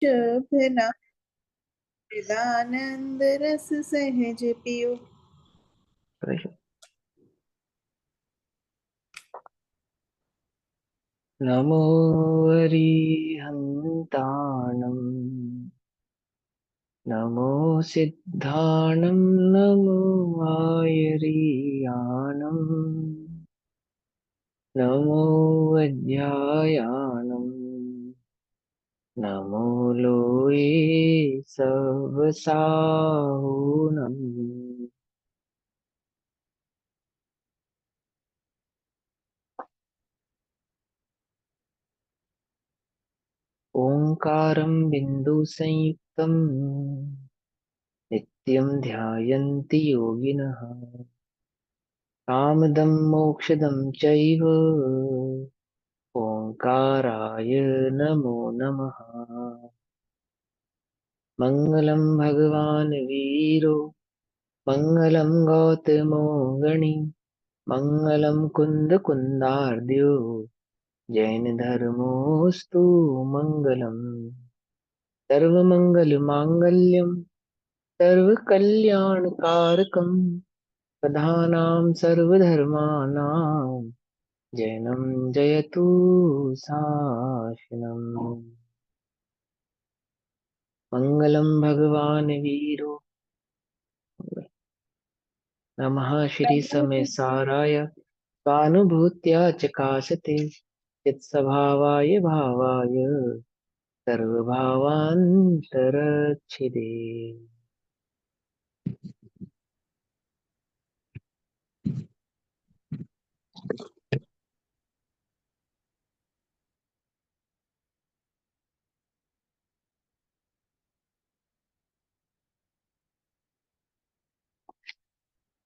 शुभ नाम चिदानंद रस सहज पियो। नमो अरिहन्ताणं नमो सिद्धाणं नमो आयरियाणं नमो वैद्यायाणं नमो लोये सवसाहुणम्। ओंकारं बिन्दुसंयुक्तं नित्यं ध्यायन्ति योगिनः कामदं मोक्षदं चैव ओंकाराय नमो नमः। मङ्गलं भगवान् वीरो मङ्गलं गौतमो गणि मङ्गलं कुन्दकुन्दार्द्यो जैनधर्मोऽस्तु मङ्गलम्। सर्वमङ्गलमाङ्गल्यं सर्वकल्याणकारकं प्रधानां सर्वधर्माणां जैनं जयतु शासनम्। मङ्गलं भगवान् वीरो नमः श्री समेसाराय स्वानुभूत्या चकाशते चित्स्वभावाय भावाय सर्वभावान्तरच्छिदे।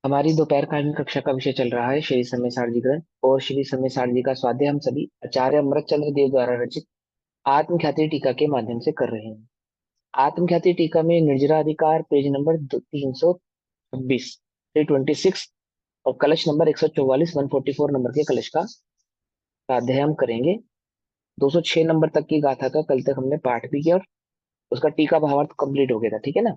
हमारी दोपहर कालीन कक्षा का विषय चल रहा है श्री समय सारजी ग्रंथ और श्री समय सारजी का स्वाध्याय हम सभी आचार्य अमृतचंद्र देव द्वारा रचित आत्मख्याति टीका के माध्यम से कर रहे हैं। आत्मख्याति टीका में निर्जराधिकार पेज नंबर 326 326 और कलश नंबर 144 144 नंबर के कलश का स्वाध्याय हम करेंगे। 206 नंबर तक की गाथा का कल तक हमने पाठ भी किया और उसका टीका भावार्थ कंप्लीट हो गया था, ठीक है ना।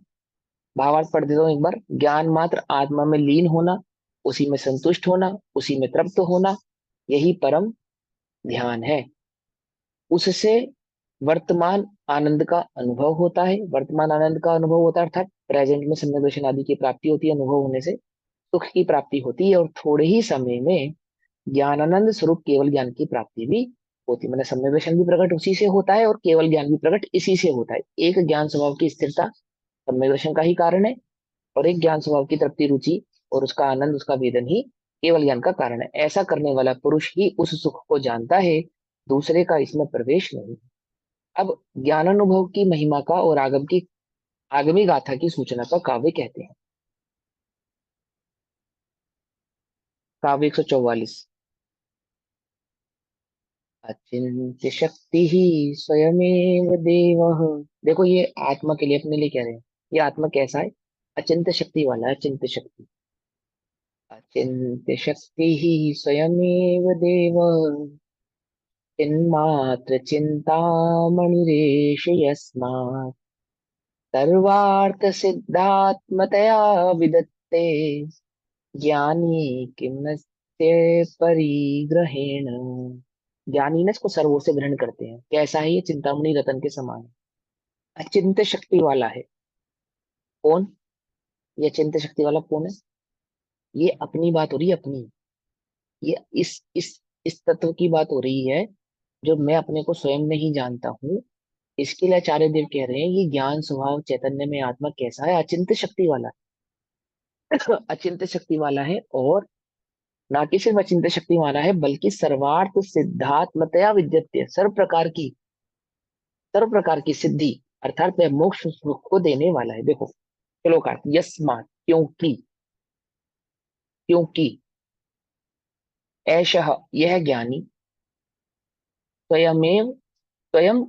भावार्थ पढ़ देता हूँ एक बार। ज्ञान मात्र आत्मा में लीन होना, उसी में संतुष्ट होना, उसी में तृप्त होना, यही परम ध्यान है। उससे वर्तमान आनंद का अनुभव होता है। वर्तमान आनंद का अनुभव होता है अर्थात प्रेजेंट में सम्यक दर्शन आदि की प्राप्ति होती है। अनुभव होने से सुख की प्राप्ति होती है और थोड़े ही समय में ज्ञानानंद स्वरूप केवल ज्ञान की प्राप्ति भी होती है। मैंने सम्यक दर्शन भी प्रकट उसी से होता है और केवल ज्ञान भी प्रकट इसी से होता है। एक ज्ञान स्वभाव की स्थिरता सम्यक दर्शन का ही कारण है और एक ज्ञान स्वभाव की तृप्ति रुचि और उसका आनंद उसका वेदन ही केवल ज्ञान का कारण है। ऐसा करने वाला पुरुष ही उस सुख को जानता है, दूसरे का इसमें प्रवेश नहीं। अब ज्ञानानुभव की महिमा का और आगमी गाथा की सूचना का काव्य कहते हैं। काव्य 144। अचिंत्य शक्ति ही स्वयमेव देव। देखो ये आत्मा के लिए अपने लिए कह रहे हैं। ये आत्मा कैसा है? अचिंत्य शक्ति वाला है। अचिंत्य शक्ति, अचिंत्य शक्ति ही स्वयमेव देव चिन्मात्र चिंतामणिरेष यस्मात् सर्वार्थ सिद्धात्मतया विदत्ते ज्ञानी किमस्य परिग्रहेण। ज्ञानी ने इसको सर्वों से ग्रहण करते हैं। कैसा है ये? चिंतामणि रतन के समान है। अचिंत्य शक्ति वाला है। कौन ये अचिंत्य शक्ति वाला? कौन है ये? अपनी बात हो रही है, अपनी। ये इस तत्व की बात हो रही है जो मैं अपने को स्वयं नहीं जानता हूँ। इसके लिए आचार्य देव कह रहे हैं ये ज्ञान स्वभाव चैतन्य में आत्मा कैसा है? अचिंत्य शक्ति वाला है। अचिंत्य शक्ति वाला है और ना कि सिर्फ अचिंत्य शक्ति वाला है बल्कि सर्वार्थ सिद्धात्मतया विद्यते। सर्व प्रकार की सिद्धि अर्थात वह मोक्ष सुख को देने वाला है। देखो श्लोक अर्थ यस्मात् क्योंकि, क्योंकि ऐशः यह ज्ञानी स्वयमेव स्वयं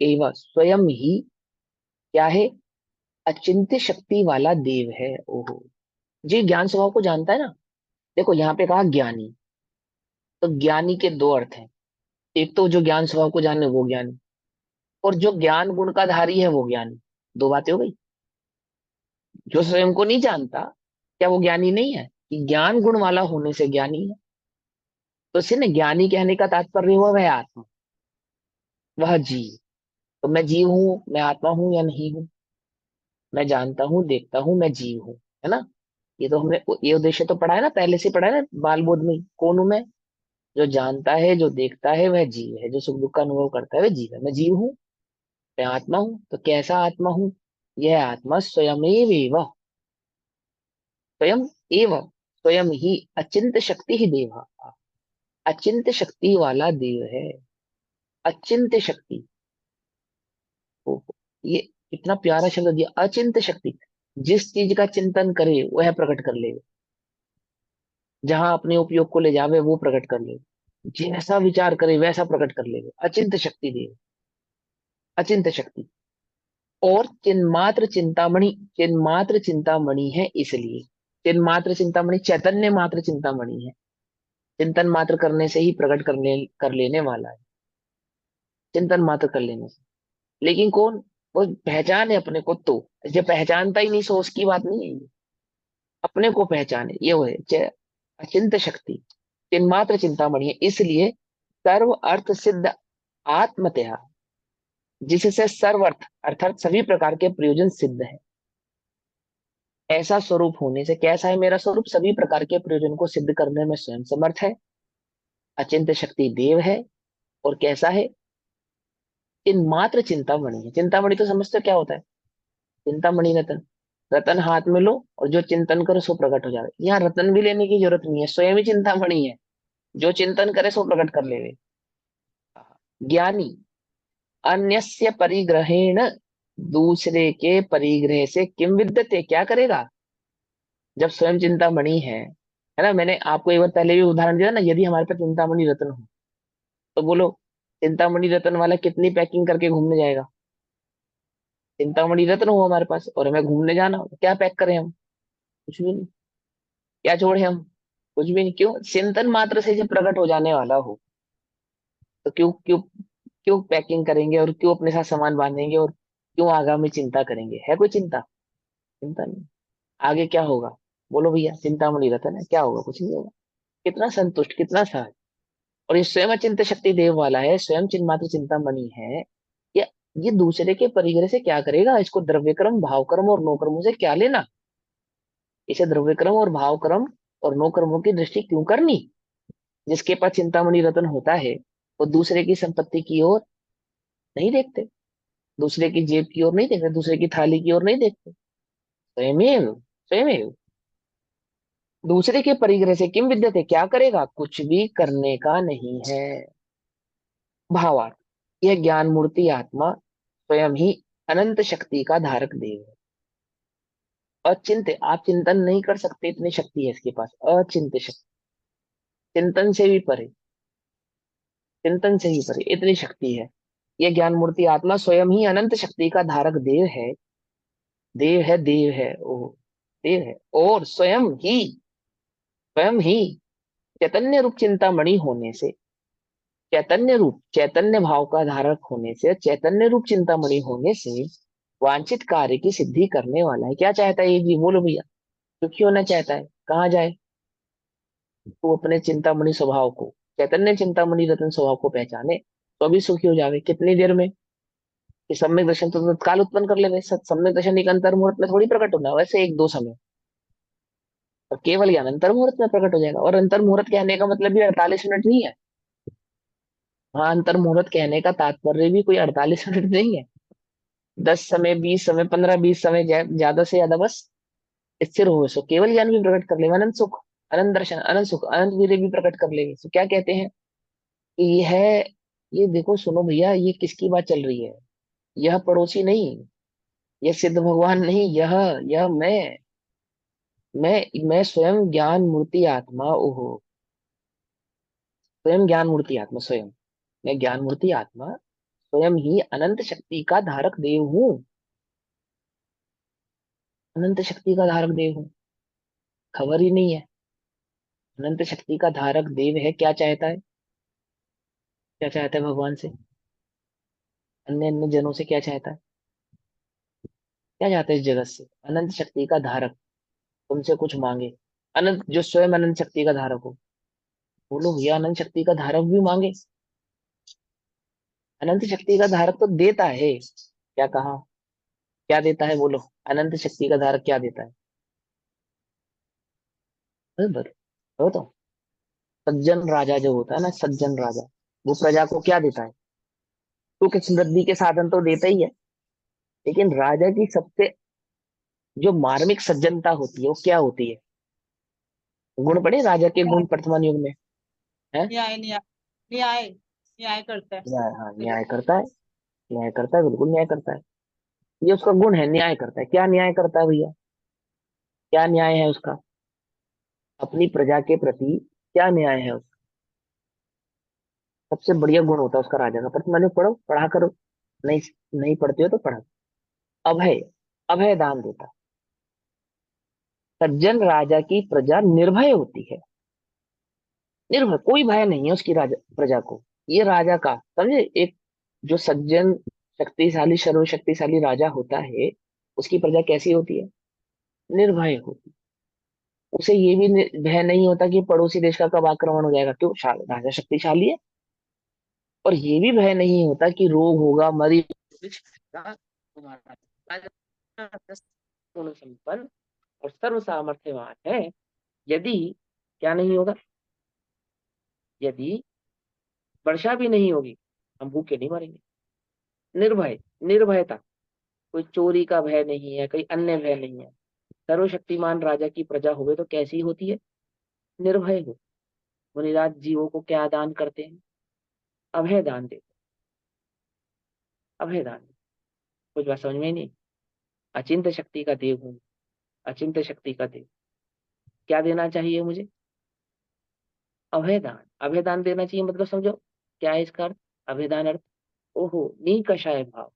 एव स्वयं ही क्या है? अचिंत्य शक्ति वाला देव है। ओहो, जी ज्ञान स्वभाव को जानता है ना। देखो यहाँ पे कहा ज्ञानी, तो ज्ञानी के दो अर्थ हैं। एक तो जो ज्ञान स्वभाव को जाने वो ज्ञानी, और जो ज्ञान गुण का धारी है वो ज्ञानी। दो बातें हो गई। जो स्वयं को नहीं जानता, क्या वो ज्ञानी नहीं है? कि ज्ञान गुण वाला होने से ज्ञानी है। तो इसे ना ज्ञानी कहने का तात्पर्य हुआ वह आत्मा, वह जीव। तो मैं जीव हूं, मैं आत्मा हूं या नहीं हूं? मैं जानता हूँ, देखता हूँ, मैं जीव हूँ, है ना? ये तो हमने ये उद्देश्य तो पढ़ा है ना, पहले से पढ़ा है ना बाल बोध में। कौन हूं मैं? जो जानता है, जो देखता है, वह जीव है। जो सुख दुख का अनुभव करता है वह जीव है। मैं जीव हूँ, मैं आत्मा हूँ। तो कैसा आत्मा हूँ? यह आत्मा स्वयमेव, स्वयं एव, स्वयं ही अचिंत शक्ति ही देव, अचिंत शक्ति वाला देव है। अचिंत शक्ति। ओ, ये इतना प्यारा शब्द दिया, अचिंत शक्ति। जिस चीज का चिंतन करे वह प्रकट कर ले, जहां अपने उपयोग को ले जावे वो प्रकट कर ले, जैसा विचार करे वैसा प्रकट कर ले। अचिंत शक्ति देव, अचिंत शक्ति। और चिन्मात्र चिंतामणि, चिन्मात्र चिंतामणि है इसलिए। चिन्मात्र चिंतामणि, चैतन्य मात्र चिंतामणि है। चिंतन मात्र करने से ही प्रकट कर लेने वाला है। चिंतन मात्र कर लेने से। लेकिन कौन? वो पहचान है अपने को तो। जो पहचानता ही नहीं सो उसकी बात नहीं है ये। अपने को पहचाने ये वो है अचिंत शक्ति। चिन्मात्र चिंतामणि है इसलिए सर्व अर्थ सिद्ध आत्मतया, जिससे सर्व अर्थ अर्थात सभी प्रकार के प्रयोजन सिद्ध है। ऐसा स्वरूप होने से, कैसा है मेरा स्वरूप? सभी प्रकार के प्रयोजन को सिद्ध करने में स्वयं समर्थ है। अचिंत शक्ति देव है। और कैसा है? इन मात्र चिंतामणि है। चिंतामणि तो समझते हो क्या होता है? चिंतामणि रतन। रतन हाथ में लो और जो चिंतन करो सो प्रकट हो जाए। यहाँ रतन भी लेने की जरूरत नहीं है, स्वयं ही चिंतामणि है। जो चिंतन करे सो प्रकट कर ले। ज्ञानी अन्यस्य परिग्रहेण, दूसरे के परिग्रह से किम विद्यते, क्या करेगा? जब स्वयं चिंतामणि है ना? मैंने आपको एक बार पहले भी उदाहरण दिया ना, यदि हमारे पास चिंतामणि रत्न हो तो बोलो, चिंतामणि रत्न वाला कितनी पैकिंग करके घूमने जाएगा? चिंतामणि रत्न हो हमारे पास और हमें घूमने जाना हो तो क्या पैक करें हम? कुछ भी नहीं। क्या छोड़े हम? कुछ भी नहीं। क्यों? चिंतन मात्र से जब प्रकट हो जाने वाला हो तो क्यों क्यों क्यों पैकिंग करेंगे, और क्यों अपने साथ सामान बांधेंगे, और क्यों आगामी चिंता करेंगे? है कोई चिंता? चिंता नहीं। आगे क्या होगा? बोलो भैया, चिंतामणि रतन है, क्या होगा? कुछ नहीं होगा। कितना संतुष्ट, कितना सहज। और ये स्वयं अचिंत शक्ति देव वाला है, स्वयं चिन्मात्र चिंतामणि है। ये ये दूसरे के परिग्रह से क्या करेगा? इसको द्रव्य कर्म, भाव कर्म और नो कर्मों से क्या लेना? इसे द्रव्य कर्म और भाव कर्म और नो कर्मों की दृष्टि क्यों करनी? जिसके पास चिंतामणि रतन होता है वो दूसरे की संपत्ति की ओर नहीं देखते, दूसरे की जेब की ओर नहीं देखते, दूसरे की थाली की ओर नहीं देखते। स्वयमेव, स्वयमेव दूसरे के परिग्रह से किम विद्यते, क्या करेगा? कुछ भी करने का नहीं है। भावार्थ, यह ज्ञान मूर्ति आत्मा स्वयं ही अनंत शक्ति का धारक देव है। अचिंत्य, आप चिंतन नहीं कर सकते इतनी शक्ति है इसके पास। अचिंत्य शक्ति, चिंतन से भी परे, चिंतन से ही परे इतनी शक्ति है। यह ज्ञान मूर्ति आत्मा स्वयं ही अनंत शक्ति का धारक देव है। देव है, देव है, ओह, देव है। और स्वयं ही चैतन्य रूप चिंतामणि होने से, चैतन्य रूप, चैतन्य भाव का धारक होने से, चैतन्य रूप चिंतामणि होने से वांछित कार्य की सिद्धि करने वाला है। क्या चाहता है ये जी? बोलो भैया। सुखी होना चाहता है, कहाँ जाए? तो अपने चिंतामणि स्वभाव को, चैतन्य चिंतामणि रतन स्वभाव को पहचाने तो अभी सुखी हो जावे। कितनी देर में? कि सम्यक दर्शन तो तत्काल उत्पन्न कर ले। सम्यक दर्शन एक अंतर मुहूर्त में थोड़ी प्रकट होना है, वैसे एक दो समय। और केवल ज्ञान अंतर मुहूर्त में प्रकट हो जाएगा। और अंतर मुहूर्त कहने का मतलब भी 48 मिनट नहीं है। हाँ, अंतर मुहूर्त कहने का तात्पर्य भी कोई 48 मिनट नहीं है। 10 समय, 20 समय, 15-20 समय, ज्यादा से ज्यादा बस स्थिर हो सो केवल ज्ञान भी प्रकट कर ले। अनंत सुख, अनंत दर्शन, अनंत सुख, अनंत वीर्य भी प्रकट कर ले। तो क्या कहते हैं कि ये है, ये देखो सुनो भैया, ये किसकी बात चल रही है? यह पड़ोसी नहीं, यह सिद्ध भगवान नहीं, यह मैं स्वयं ज्ञान मूर्ति आत्मा, ओहो, स्वयं ज्ञान मूर्ति आत्मा, स्वयं मैं ज्ञान मूर्ति आत्मा स्वयं ही अनंत शक्ति का धारक देव हूँ। अनंत शक्ति का धारक देव हूँ, खबर ही नहीं है। अनंत शक्ति का धारक देव है। क्या चाहता है? क्या चाहता है भगवान से? अन्य अन्य जनों से क्या चाहता है? क्या चाहता है इस जगत से? अनंत शक्ति का धारक तुमसे कुछ मांगे। अनंत, जो स्वयं अनंत शक्ति का धारक हो। बोलो भैया, अनंत शक्ति का धारक भी मांगे? अनंत शक्ति का धारक तो देता है। क्या कहा? क्या देता है बोलो? अनंत शक्ति का धारक क्या देता है? बराबर हो तो। सज्जन राजा जो होता है ना, सज्जन राजा, वो प्रजा को क्या देता है? सुख समृद्धि के साधन तो देता ही है, लेकिन राजा की सबसे जो मार्मिक सज्जनता होती है वो क्या होती है? गुण पढ़े राजा के गुण वर्तमान युग में है। न्याय न्याय न्याय न्याय करता है। न्याय, हाँ न्याय करता है। न्याय करता है, बिल्कुल न्याय करता है। ये उसका गुण है, न्याय करता है। क्या न्याय करता है भैया? क्या न्याय है उसका? अपनी प्रजा के प्रति क्या न्याय है उसका? सबसे बढ़िया गुण होता है उसका राजा का। पर मैंने पढ़ो, पढ़ा करो। नहीं, नहीं पढ़ते हो तो पढ़ा। अभय, अभय दान देता है। सज्जन राजा की प्रजा निर्भय होती है। निर्भय, कोई भय नहीं है उसकी राजा प्रजा को। ये राजा का समझे, एक जो सज्जन शक्तिशाली सर्वशक्तिशाली राजा होता है, उसकी प्रजा कैसी होती है? निर्भय होती। उसे ये भी भय नहीं होता कि पड़ोसी देश का कब आक्रमण हो जाएगा। क्यों? राजा शक्तिशाली है। और ये भी भय नहीं होता कि रोग होगा, मरी तुम्हारा राजा गुण संपन्न और सर्व सामर्थ्यवान है। यदि क्या नहीं होगा? यदि वर्षा भी नहीं होगी, हम भूखे नहीं मरेंगे। निर्भय, निर्भयता। कोई चोरी का भय नहीं है, कोई अन्य भय नहीं है। सर्वशक्तिमान राजा की प्रजा हुए तो कैसी होती है? निर्भय हो। मुनिराज जीवों को क्या दान करते हैं? अभय दान देते। अभय दान। कुछ बात समझ में ही नहीं। अचिंत शक्ति का देव हूँ। अचिंत शक्ति का देव। क्या देना चाहिए मुझे? अभय दान। अभय दान देना चाहिए, मतलब समझो क्या है इसका अर्थ? अभय दान अर्थ, ओहो निकषाय भाव।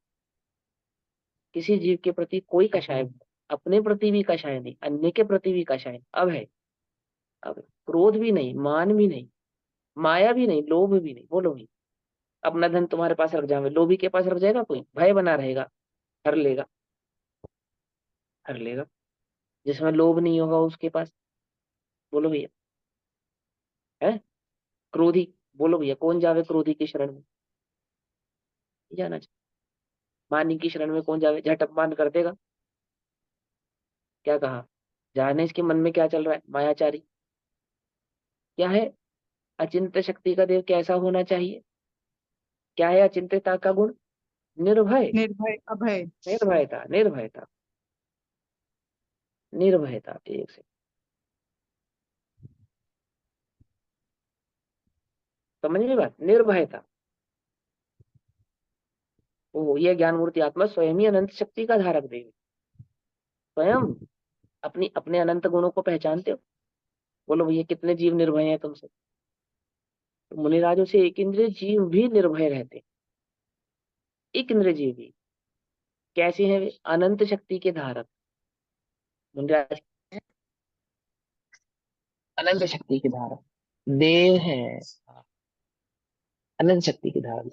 किसी जीव के प्रति कोई कषाय भाव, अपने प्रति भी कषाय नहीं, अन्य के प्रति भी कषाय नहीं। अभय। अब क्रोध भी नहीं, मान भी नहीं, माया भी नहीं, लोभ भी नहीं। बोलो भाई, अपना धन तुम्हारे पास रख जाओगे, लोभी के पास रख जाएगा कोई? भय बना रहेगा, हर लेगा, हर लेगा। जिसमें लोभ नहीं होगा उसके पास, बोलो भैया, है क्रोधी। बोलो भैया, कौन जावे क्रोधी की शरण में? नहीं जाना चाहिए। मानी की शरण में कौन जावे? झट अपमान कर देगा। क्या कहा? जाने इसके मन में क्या चल रहा है? मायाचारी। क्या है? अचिंत शक्ति का देव कैसा होना चाहिए? क्या है अचिंत्यता का गुण? निर्भय। निर्भय अभय। निर्भयता, निर्भयता, निर्भयता। एक से समझ में बात? निर्भयता। ओ, यह ज्ञान मूर्ति आत्मा स्वयं ही अनंत शक्ति का धारक देव। स्वयं अपनी अपने अनंत गुणों को पहचानते हो? बोलो भैया, कितने जीव निर्भय हैं तुमसे? तो मुनिराजों से एक इंद्रिय जीव भी निर्भय रहते हैं। एक इंद्रिय जीव भी कैसे हैं वे? अनंत शक्ति के धारक। मुनिराज अनंत शक्ति के धारक देव है। अनंत शक्ति के धारक।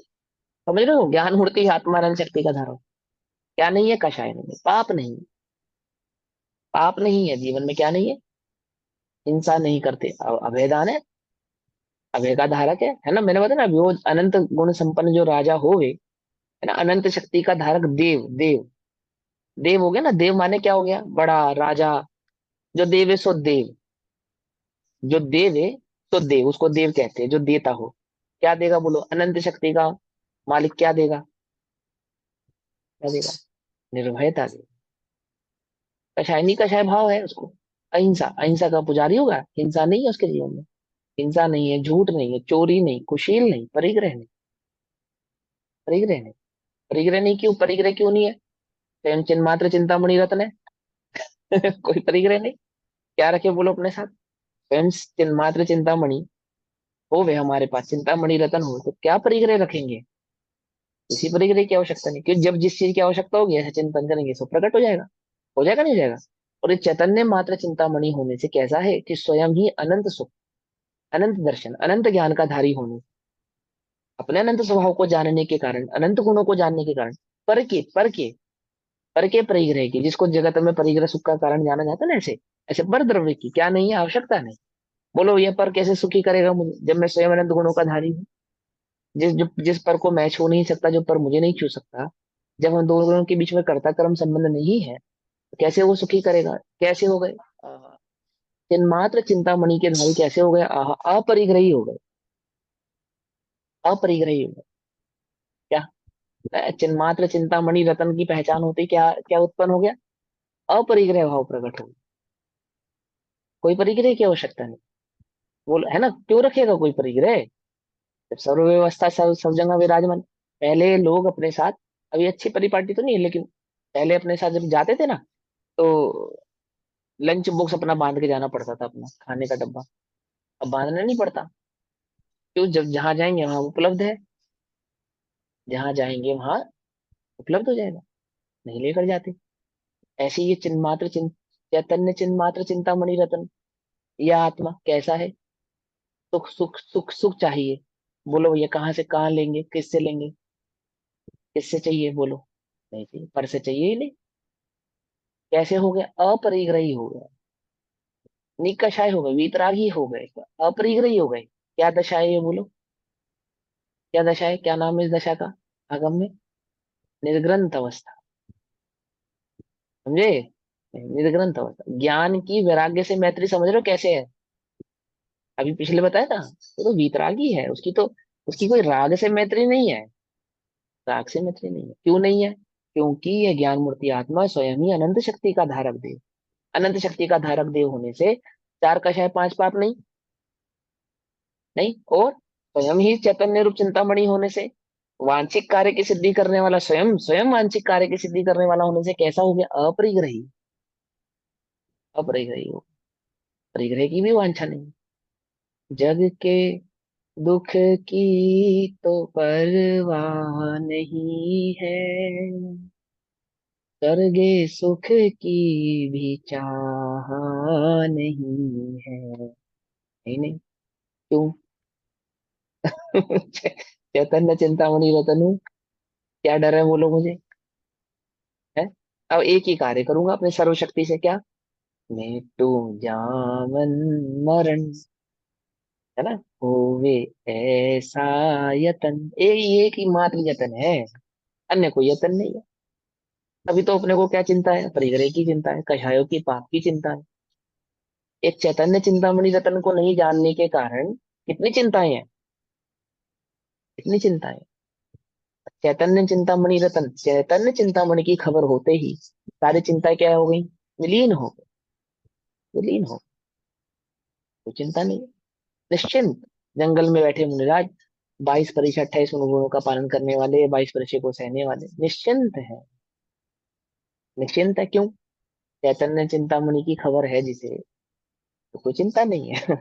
समझ रहे हो? ज्ञान मूर्ति आत्मा अनंत शक्ति का धारक। क्या नहीं है? कषाय नहीं है, पाप नहीं है। पाप नहीं है जीवन में। क्या नहीं है? हिंसा नहीं करते, अभेदान है। अभय का धारक है ना। मैंने बताया ना, वो अनंत गुण संपन्न जो राजा होवे, है ना, अनंत शक्ति का धारक देव। देव, देव हो गया ना। देव माने क्या हो गया? बड़ा राजा। जो देव है सो देव। जो देव है तो देव, उसको देव कहते हैं, जो देता हो। क्या देगा बोलो? अनंत शक्ति का मालिक क्या देगा? क्या देगा? निर्भयता देगा। कषाय नहीं, कषाय भाव है उसको। अहिंसा, अहिंसा का पुजारी होगा। हिंसा नहीं है उसके जीवन में। हिंसा नहीं है, झूठ नहीं है, चोरी नहीं, कुशील नहीं, परिग्रह नहीं। परिग्रह नहीं। परिग्रह नहीं, क्यों परिग्रह क्यों नहीं है? स्वयं चिन्ह मात्र चिंतामणि रत्न है। कोई परिग्रह नहीं। क्या रखे बोलो अपने साथ? स्वयं चिन्ह मात्र चिंतामणि हो वे हमारे पास, चिंतामणि रतन हो, तो क्या परिग्रह रखेंगे? किसी परिग्रह की आवश्यकता नहीं, क्योंकि जब जिस चीज की आवश्यकता होगी ऐसे चिंतन करेंगे सो प्रकट हो जाएगा। हो जाएगा, नहीं हो जाएगा? और ये चैतन्य मात्र चिंतामणि होने से कैसा है कि स्वयं ही अनंत सुख, अनंत दर्शन, अनंत ज्ञान का धारी होने, अपने अनंत स्वभाव को जानने के कारण, अनंत गुणों को जानने के कारण, पर के परिग्रह की, जिसको जगत में परिग्रह सुख का कारण जाना जाता है ना, ऐसे ऐसे पर द्रव्य की क्या नहीं है, आवश्यकता नहीं। बोलो ये पर कैसे सुखी करेगा मुझे, जब मैं स्वयं अनंत गुणों का धारी हूँ। जिस पर को मैं छू नहीं सकता, जो पर मुझे नहीं छू सकता, जब हम दोनों के बीच में कर्ता कर्म संबंध नहीं है, तो कैसे वो सुखी करेगा? कैसे हो गए? आहा। चिन्मात्र चिंतामणि के धारी कैसे हो गए? आहा, अपरिग्रही हो गए, अपरिग्रही हो गए। क्या चिन्मात्र चिंतामणि रतन की पहचान होती, क्या क्या उत्पन्न हो गया? अपरिग्रह भाव प्रकट हो गया। कोई परिग्रह की आवश्यकता नहीं। बोल है ना, क्यों रखेगा कोई परिग्रह? जब सर्व व्यवस्था सब जगह विराजमान। पहले लोग अपने साथ, अभी अच्छी परिपाटी तो नहीं है, लेकिन पहले अपने साथ जब जाते थे ना, तो लंच बॉक्स अपना बांध के जाना पड़ता था, अपना खाने का डब्बा। अब बांधना नहीं पड़ता। क्यों? जब जहां जाएंगे वहां उपलब्ध है, जहां जाएंगे वहां उपलब्ध हो जाएगा, नहीं लेकर जाते। ऐसे ये चैतन्य चिन्ह मात्र चिंतामणि रतन, यह आत्मा कैसा है? सुख सुख सुख सुख चाहिए। बोलो भैया, कहाँ से कहाँ लेंगे, किससे लेंगे? किससे चाहिए बोलो? नहीं चाहिए, पर से चाहिए ही नहीं। कैसे हो गया? अपरिग्रही हो गया, निकषाय हो गए, वीतरागी हो गए, अपरिग्रही हो गए। क्या दशा है ये बोलो? क्या दशा है? क्या नाम है इस दशा का आगम में? निर्ग्रंथ अवस्था। समझे? निर्ग्रंथ अवस्था, ज्ञान की वैराग्य से मैत्री, समझ रहे हो कैसे है? अभी पिछले बताया था, वो तो वीतरागी है, उसकी तो, उसकी कोई राग से मैत्री नहीं है। राग से मैत्री नहीं है, क्यों नहीं है? क्योंकि यह ज्ञान मूर्ति आत्मा स्वयं ही अनंत शक्ति का धारक देव, अनंत शक्ति का धारक देव होने से चार कषाय पांच पाप नहीं, नहीं। और स्वयं ही चैतन्य रूप चिंतामणि होने से वांछिक कार्य की सिद्धि करने वाला, स्वयं स्वयं वांछिक कार्य की सिद्धि करने वाला होने से कैसा हो गया? अपरिग्रही। अपरिग्रही हो, परिग्रह की भी वांछा नहीं। जग के दुख की तो परवाह नहीं है, स्वर्गे सुख की भी चाह नहीं है। नहीं नहीं, क्यों? चैतन्य चिंतामणि रतनु, क्या डर है बोलो मुझे? है? अब एक ही कार्य करूंगा अपने सर्वशक्ति से, क्या? मिटू जामन मरण, है ना, होवे ऐसा यतन, एक ही मात्र यतन है, अन्य कोई यतन नहीं है। अभी तो अपने को क्या चिंता है? परिग्रह की चिंता है, कषायों की, पाप की चिंता है। एक चैतन्य चिंतामणि रतन को नहीं जानने के कारण कितनी चिंताएं हैं, कितनी चिंताएं। चैतन्य चिंतामणि रतन, चैतन्य चिंतामणि की खबर होते ही सारी चिंताएं क्या हो गई? विलीन हो गई, विलीन हो गई। कोई चिंता नहीं, निश्चिंत। जंगल में बैठे मुनिराज, 22 परीक्षा 28 गुणों का पालन करने वाले, 22 परीक्षा को सहने वाले, निश्चिंत है। निश्चिंत है क्यों? चैतन्य चिंतामणि की खबर है जिसे, तो कोई चिंता नहीं है।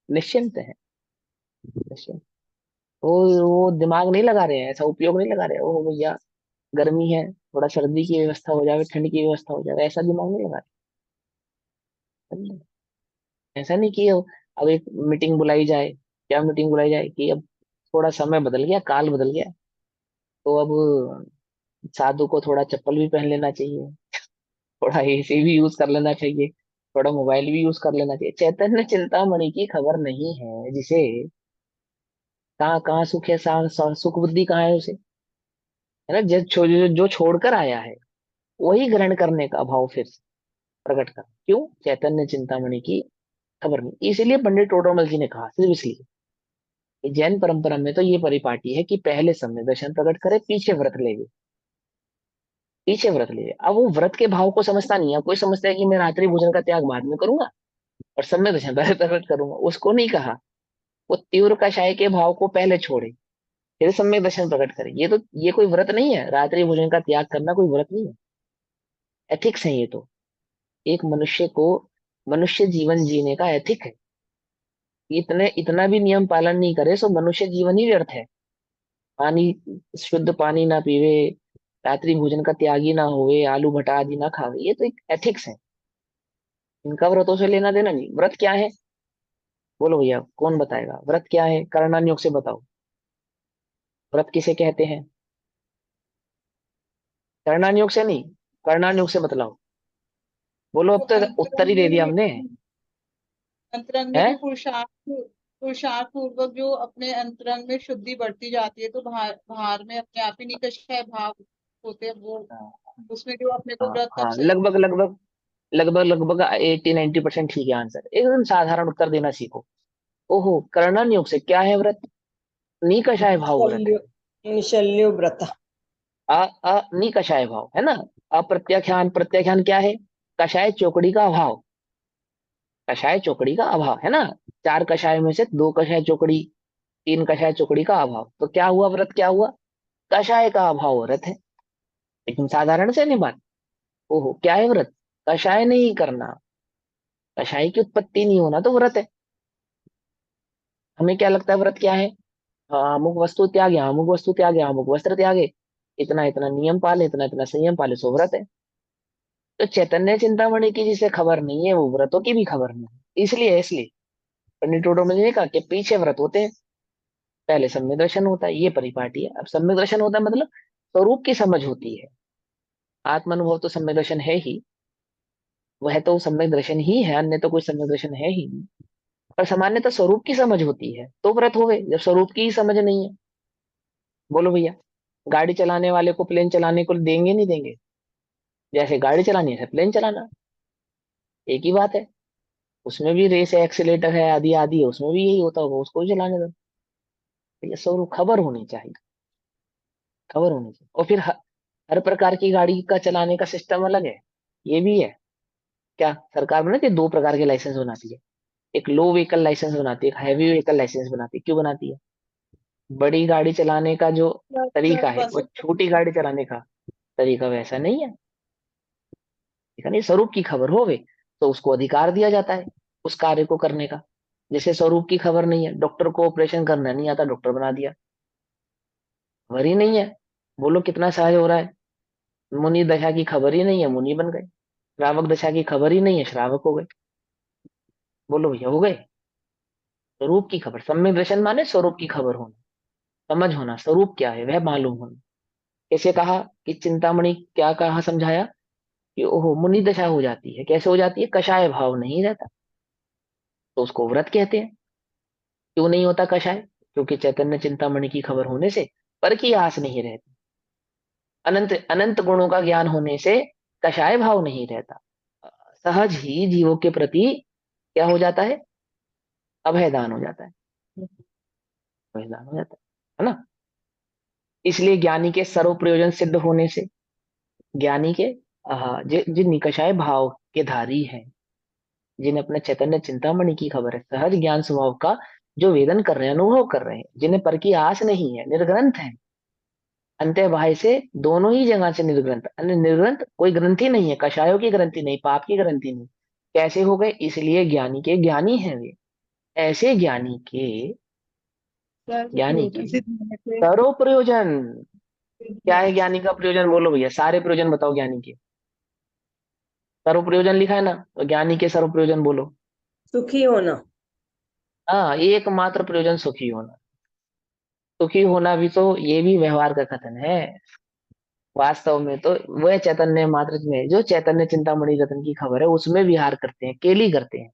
निश्चिंत है, निश्चिंत। वो दिमाग नहीं लगा रहे हैं, ऐसा उपयोग नहीं लगा रहे, ओ भैया गर्मी है, थोड़ा सर्दी की व्यवस्था हो जाए, ठंड की व्यवस्था हो जाए, ऐसा दिमाग नहीं लगा रहे। ऐसा नहीं कि अब एक मीटिंग बुलाई जाए। क्या मीटिंग बुलाई जाए कि अब थोड़ा समय बदल गया, काल बदल गया, तो अब साधु को थोड़ा चप्पल भी पहन लेना चाहिए, थोड़ा एसी भी यूज कर लेना चाहिए, थोड़ा मोबाइल भी यूज कर लेना चाहिए। चैतन्य चिंतामणि की खबर नहीं है जिसे, कहाँ कहाँ सुख है, सुख बुद्धि कहाँ है उसे? है ना, जो छोड़कर आया है वही ग्रहण करने का भाव फिर से प्रकट कर। क्यों? चैतन्य चिंतामणि की खबर नहीं। इसीलिए पंडित टोडरमल जी ने कहा, सिर्फ इसलिए कि जैन परंपरा में तो ये परिपाटी है कि पहले समय दर्शन प्रकट करे, पीछे व्रत ले ले, पीछे व्रत ले ले। अब वो व्रत के भाव को समझता नहीं है। कोई समझता है कि मैं रात्रि भोजन का त्याग बाद में करूंगा और समय दर्शन पहले प्रकट करूंगा, उसको नहीं कहा। वो तीव्र कषाय के भाव को पहले छोड़े, फिर सम्यक दर्शन प्रकट करे। ये तो, ये कोई व्रत नहीं है, रात्रि भोजन का त्याग करना कोई व्रत नहीं है, एथिक्स है ये तो। एक मनुष्य को, मनुष्य जीवन जीने का एथिक है। इतने इतना भी नियम पालन नहीं करे सो मनुष्य जीवन ही व्यर्थ है। पानी, शुद्ध पानी ना पीवे, रात्रि भोजन का त्यागी ना होवे, आलू भटा आदि ना खावे, ये तो एक एथिक्स है। इनका व्रतों से लेना देना नहीं। व्रत क्या है? बोलो भैया, कौन बताएगा व्रत क्या है? करणान योग से बताओ। व्रत किसे कहते हैं? कर्णान योग से नहीं, कर्णान योग से बतलाओ। बोलो, तो अब तो उत्तर ही दे दिया हमने। अंतरंग में है? जो पुरुषार्थ पूर्वक जो अपने अंतरंग में शुद्धि बढ़ती जाती है, तो बाहर बाहर में अपने आप ही निकषय भाव होते हैं वो, उसमें जो अपने को हाँ व्रत तब हाँ, सही। लगभग लगभग लगभग लगभग 80-90% ठीक है आंसर। एकदम साधारण उत्तर देना सीखो। ओहो, कर्णन योग से क्या है व्रत? निकषाय भाव व्रत है। निशल्य व्रत। निकषाय भाव है ना। अप्रत्याख्यान, प्रत्याख्यान क्या है? कषाय चौकड़ी का अभाव। कषाय चौकड़ी का अभाव है ना। 4 कषाय में से 2 कषाय चौकड़ी, 3 कषाय चौकड़ी का अभाव, तो क्या हुआ व्रत? क्या हुआ? कषाय का अभाव व्रत है। लेकिन साधारण से नहीं बात। ओहो, क्या है व्रत? कषाय नहीं करना, कषाय की उत्पत्ति नहीं होना तो व्रत है। हमें क्या लगता है व्रत क्या है? हाँ, अमुक वस्तु त्यागे, अमुक वस्तु त्यागे, अमुक वस्त्र त्यागे, इतना इतना नियम पाले, इतना इतना संयम पाले, सो व्रत है। तो चैतन्य चिंतामणि की जिसे खबर नहीं है, वो व्रतों की भी खबर नहीं है। इसलिए पंडित टोडो ने कहा कि पीछे व्रत होते हैं, पहले सम्यक दर्शन होता है, ये परिपाटी है। अब सम्यक दर्शन होता है मतलब स्वरूप की समझ होती है। आत्मानुभव तो सम्यक दर्शन है ही, वह तो सम्यक दर्शन ही है, अन्य तो कोई सम्यक दर्शन है ही नहीं। पर सामान्यतः स्वरूप की समझ होती है तो व्रत हो गए, जब स्वरूप की ही समझ नहीं है। बोलो भैया, गाड़ी चलाने वाले को प्लेन चलाने को देंगे नहीं देंगे? जैसे गाड़ी चलानी है प्लेन चलाना, एक ही बात है। उसमें भी रेस है, एक्सीलेटर है, आदि आदि है, उसमें भी यही होता होगा, उसको भी चलाने दो। ये स्वरूप खबर होनी चाहिए, खबर होनी चाहिए। और फिर हर प्रकार की गाड़ी का चलाने का सिस्टम अलग है, ये भी है। क्या सरकार बनाती है? 2 प्रकार के लाइसेंस बनाती है। एक लो व्हीकल लाइसेंस बनाती है, एक हैवी व्हीकल लाइसेंस बनाती है। क्यों बनाती है? बड़ी गाड़ी चलाने का जो तरीका है वो बसों को। छोटी गाड़ी चलाने का तरीका वैसा नहीं है। ठीक है नहीं, स्वरूप की खबर होवे तो उसको अधिकार दिया जाता है उस कार्य को करने का। जैसे स्वरूप की खबर नहीं है, डॉक्टर को ऑपरेशन करना नहीं आता, डॉक्टर बना दिया, खबर ही नहीं है। बोलो कितना सहज हो रहा है। मुनि दशा की खबर ही नहीं है, मुनि बन गए। श्रावक दशा की खबर ही नहीं है, श्रावक हो गए। बोलो भैया, हो गए। स्वरूप की खबर, सम्यक दर्शन माने स्वरूप की खबर होना, समझ होना, स्वरूप क्या है वह मालूम होना। कैसे कहा कि चिंतामणि, क्या कहा समझाया कि ओहो मुनि दशा हो जाती है। कैसे हो जाती है? कषाय भाव नहीं रहता, तो उसको व्रत कहते हैं। क्यों नहीं होता कषाय? क्योंकि चैतन्य चिंतामणि की खबर होने से पर की आस नहीं रहती। अनंत अनंत गुणों का ज्ञान होने से कषाय भाव नहीं रहता। सहज ही जीवों के प्रति क्या हो जाता है? अभयदान हो जाता है, अभयदान हो जाता है ना। इसलिए ज्ञानी के सर्व प्रयोजन सिद्ध होने से, ज्ञानी के जिन निकषाय भाव के धारी हैं, जिन्हें अपने चैतन्य चिंतामणि की खबर है, सहज ज्ञान स्वभाव का जो वेदन कर रहे हैं, अनुभव कर रहे हैं, जिन्हें पर की आस नहीं है, निर्ग्रंथ है, अंत्य बाह्य से दोनों ही जगह से निर्ग्रंथ। अन्य निर्ग्रंथ कोई ग्रंथि नहीं है, कषायों की ग्रंथि नहीं, पाप की ग्रंथि नहीं। कैसे हो गए? इसलिए ज्ञानी के ज्ञानी है वे। ऐसे ज्ञानी के सिद्ध होने से सर्व प्रयोजन। क्या है सिद्ध ज्ञानी का प्रयोजन? बोलो भैया, सारे प्रयोजन बताओ ज्ञानी के। सर्व प्रयोजन लिखा है ना, तो ज्ञानी के सर्व प्रयोजन बोलो। सुखी होना। हाँ, एकमात्र प्रयोजन सुखी होना। सुखी होना भी तो ये भी व्यवहार का कथन है। वास्तव में तो वह चैतन्य मात्र में जो चैतन्य चिंतामणि रत्न की खबर है उसमें विहार करते हैं, केली करते हैं।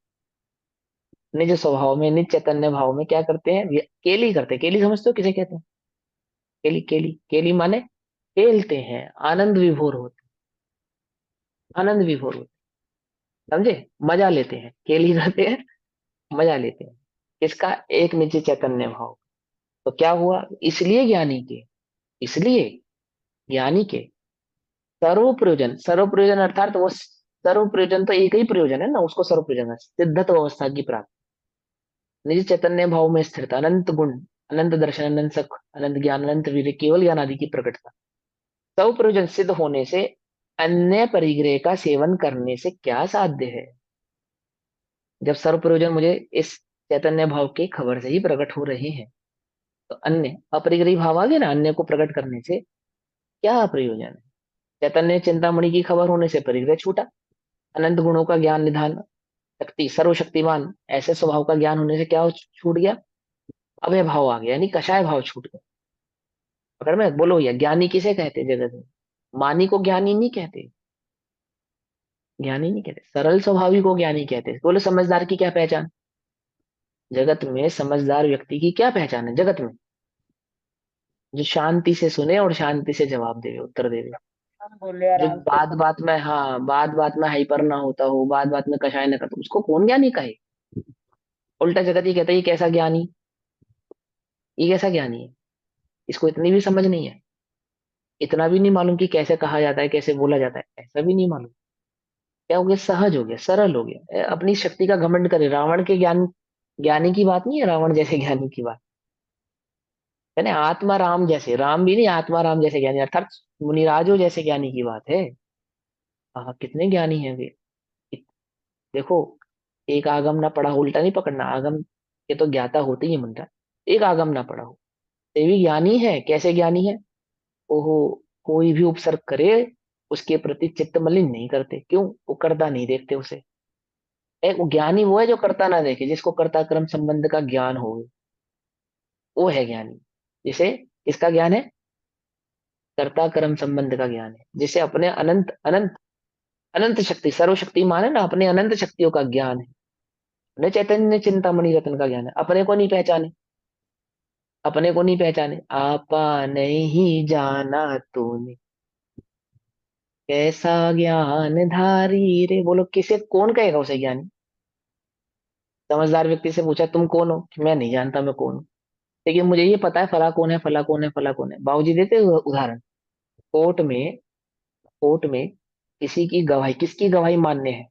निज स्वभाव में, निज चैतन्य भाव में क्या करते हैं? केली करते हैं। केली समझते हो किसे कहते हैं? केली, केली, केली माने खेलते हैं, आनंद विभोर होते हैं, आनंद विभोर होते हैं, समझे? मजा लेते हैं, केली करते हैं, मजा लेते हैं। किसका? एक निजी चैतन्य भाव। तो क्या हुआ? इसलिए ज्ञानी के, इसलिए ज्ञानी के सर्व प्रयोजन, सर्व प्रयोजन अर्थात वो सर्व प्रयोजन तो एक ही प्रयोजन है ना, उसको सर्व प्रयोजन है, सिद्धत्व अवस्था की प्राप्ति, निज चैतन्य भाव में स्थिरता, अनंत गुण, अनंत दर्शन, अनंत सुख, अनंत ज्ञान, अनंत वीर्य, केवल ज्ञान आदि की प्रकटता। सब प्रयोजन सिद्ध होने से अन्य परिग्रह का सेवन करने से क्या साध्य है? जब सर्व प्रयोजन मुझे इस चैतन्य भाव की खबर से ही प्रकट हो रहे हैं, तो अन्य अपरिग्रही भाव आ गए ना, अन्य को प्रकट करने से क्या प्रयोजन है? चैतन्य चिंतामणि की खबर होने से परिग्रह छूटा, अनंत गुणों का ज्ञान निधान, शक्ति, सर्वशक्तिमान ऐसे स्वभाव का ज्ञान होने से क्या छूट गया? अभय भाव आ गया, यानी कषाय भाव छूट गया। पकड़ में, बोलो भैया, ज्ञानी किसे कहते जगत में? मानी को ज्ञानी नहीं कहते, ज्ञानी नहीं कहते, सरल स्वभावी को ज्ञानी कहते। बोलो समझदार की क्या पहचान? जगत में समझदार व्यक्ति की क्या पहचान है जगत में? जो शांति से सुने और शांति से जवाब देवे, उत्तर देवे। बोले जो आराम से। बात बात में, हाँ, बात बात में हाइपर ना होता हो, बात बात में कषाय न करता, उसको कौन ज्ञानी कहे? उल्टा जगत ये कहता है ये कैसा ज्ञानी, ये कैसा ज्ञानी है, इसको इतनी भी समझ नहीं है, इतना भी नहीं मालूम कि कैसे कहा जाता है, कैसे बोला जाता है, ऐसा भी नहीं मालूम। क्या हो गया? सहज हो गया, सरल हो गया, अपनी शक्ति का घमंड करे। रावण के ज्ञान, ज्ञानी की बात नहीं है, रावण जैसे ज्ञानी की बात है ना। आत्मा राम जैसे, राम भी नहीं, आत्मा राम जैसे ज्ञानी, अर्थात मुनिराजो जैसे ज्ञानी की बात है। कितने ज्ञानी हैं वे। इत- देखो, एक आगम ना पढ़ा हो, उल्टा नहीं पकड़ना, आगम के तो ज्ञाता होते ही है मुंडा। एक आगम ना पढ़ा हो ते भी ज्ञानी है। कैसे ज्ञानी है? ओहो, कोई भी उपसर्ग करे उसके प्रति चित्त मलिन नहीं करते। क्यों? वो कर्ता नहीं देखते उसे। एक ज्ञानी वो है जो कर्ता ना देखे, जिसको कर्ता कर्म संबंध का ज्ञान हो, वो है ज्ञानी। जिसे इसका ज्ञान है, कर्ता कर्म संबंध का ज्ञान है, जिसे अपने अनंत अनंत अनंत शक्ति, सर्वशक्तिमान है ना, अपने अनंत शक्तियों का ज्ञान है। अपने चैतन्य चिंतामणि रत्न का ज्ञान है। अपने को नहीं पहचाने, अपने को नहीं पहचाने, आपा नहीं जाना तूने, कैसा ज्ञान धारी रे। बोलो किसे, कौन कहेगा उसे ज्ञानी? समझदार व्यक्ति से पूछा तुम कौन हो, कि मैं नहीं जानता मैं कौन हूँ, लेकिन मुझे ये पता है फला कौन है, फला कौन है, फला कौन है। बाबूजी देते हैं उदाहरण, कोर्ट में, कोर्ट में किसी की गवाही, किसकी गवाही मान्य है?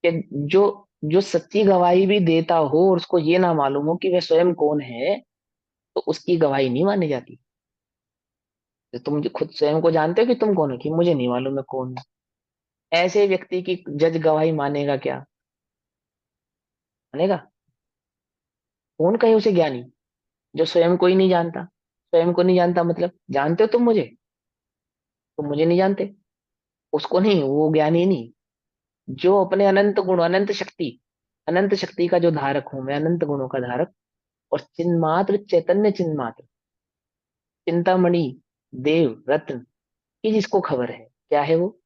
कि जो जो सच्ची गवाही भी देता हो और उसको ये ना मालूम हो कि वह स्वयं कौन है, तो उसकी गवाही नहीं मानी जाती। तो तुम जो खुद स्वयं को जानते हो कि तुम कौन हो, कि मुझे नहीं मालूम मैं कौन हूँ, ऐसे व्यक्ति की जज गवाही मानेगा क्या? मानेगा? कौन कहे उसे ज्ञानी? जो स्वयं को ही नहीं जानता। स्वयं को नहीं जानता मतलब, जानते हो तुम मुझे नहीं जानते, उसको नहीं, वो ज्ञानी नहीं। जो अपने अनंत गुण, अनंत शक्ति, अनंत शक्ति का जो धारक हूं मैं, अनंत गुणों का धारक, और चिन्मात्र चैतन्य, चिन्मात्र चिंतामणि देव रत्न की जिसको खबर है, क्या है वो?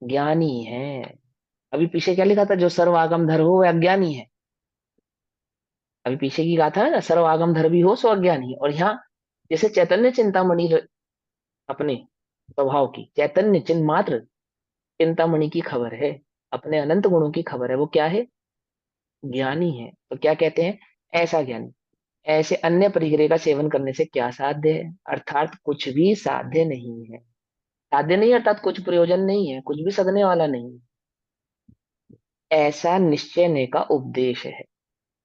ज्ञानी है। अभी पीछे क्या लिखा था? जो सर्वागम धर हो वह अज्ञानी है। अभी पीछे की गाथा है ना, सर्वागम धर भी हो सो अज्ञानी है। और यहाँ जैसे चैतन्य चिंतामणि अपने स्वभाव की, चैतन्य चिन्ह मात्र चिंतामणि की खबर है, अपने अनंत गुणों की खबर है, वो क्या है? ज्ञानी है। तो क्या कहते हैं? ऐसा ज्ञानी। ऐसे अन्य परिग्रह का सेवन करने से क्या साध्य है? अर्थात कुछ भी साध्य नहीं है। साध्य नहीं अर्थात कुछ प्रयोजन नहीं है, कुछ भी सदने वाला नहीं है। ऐसा निश्चय का उपदेश है।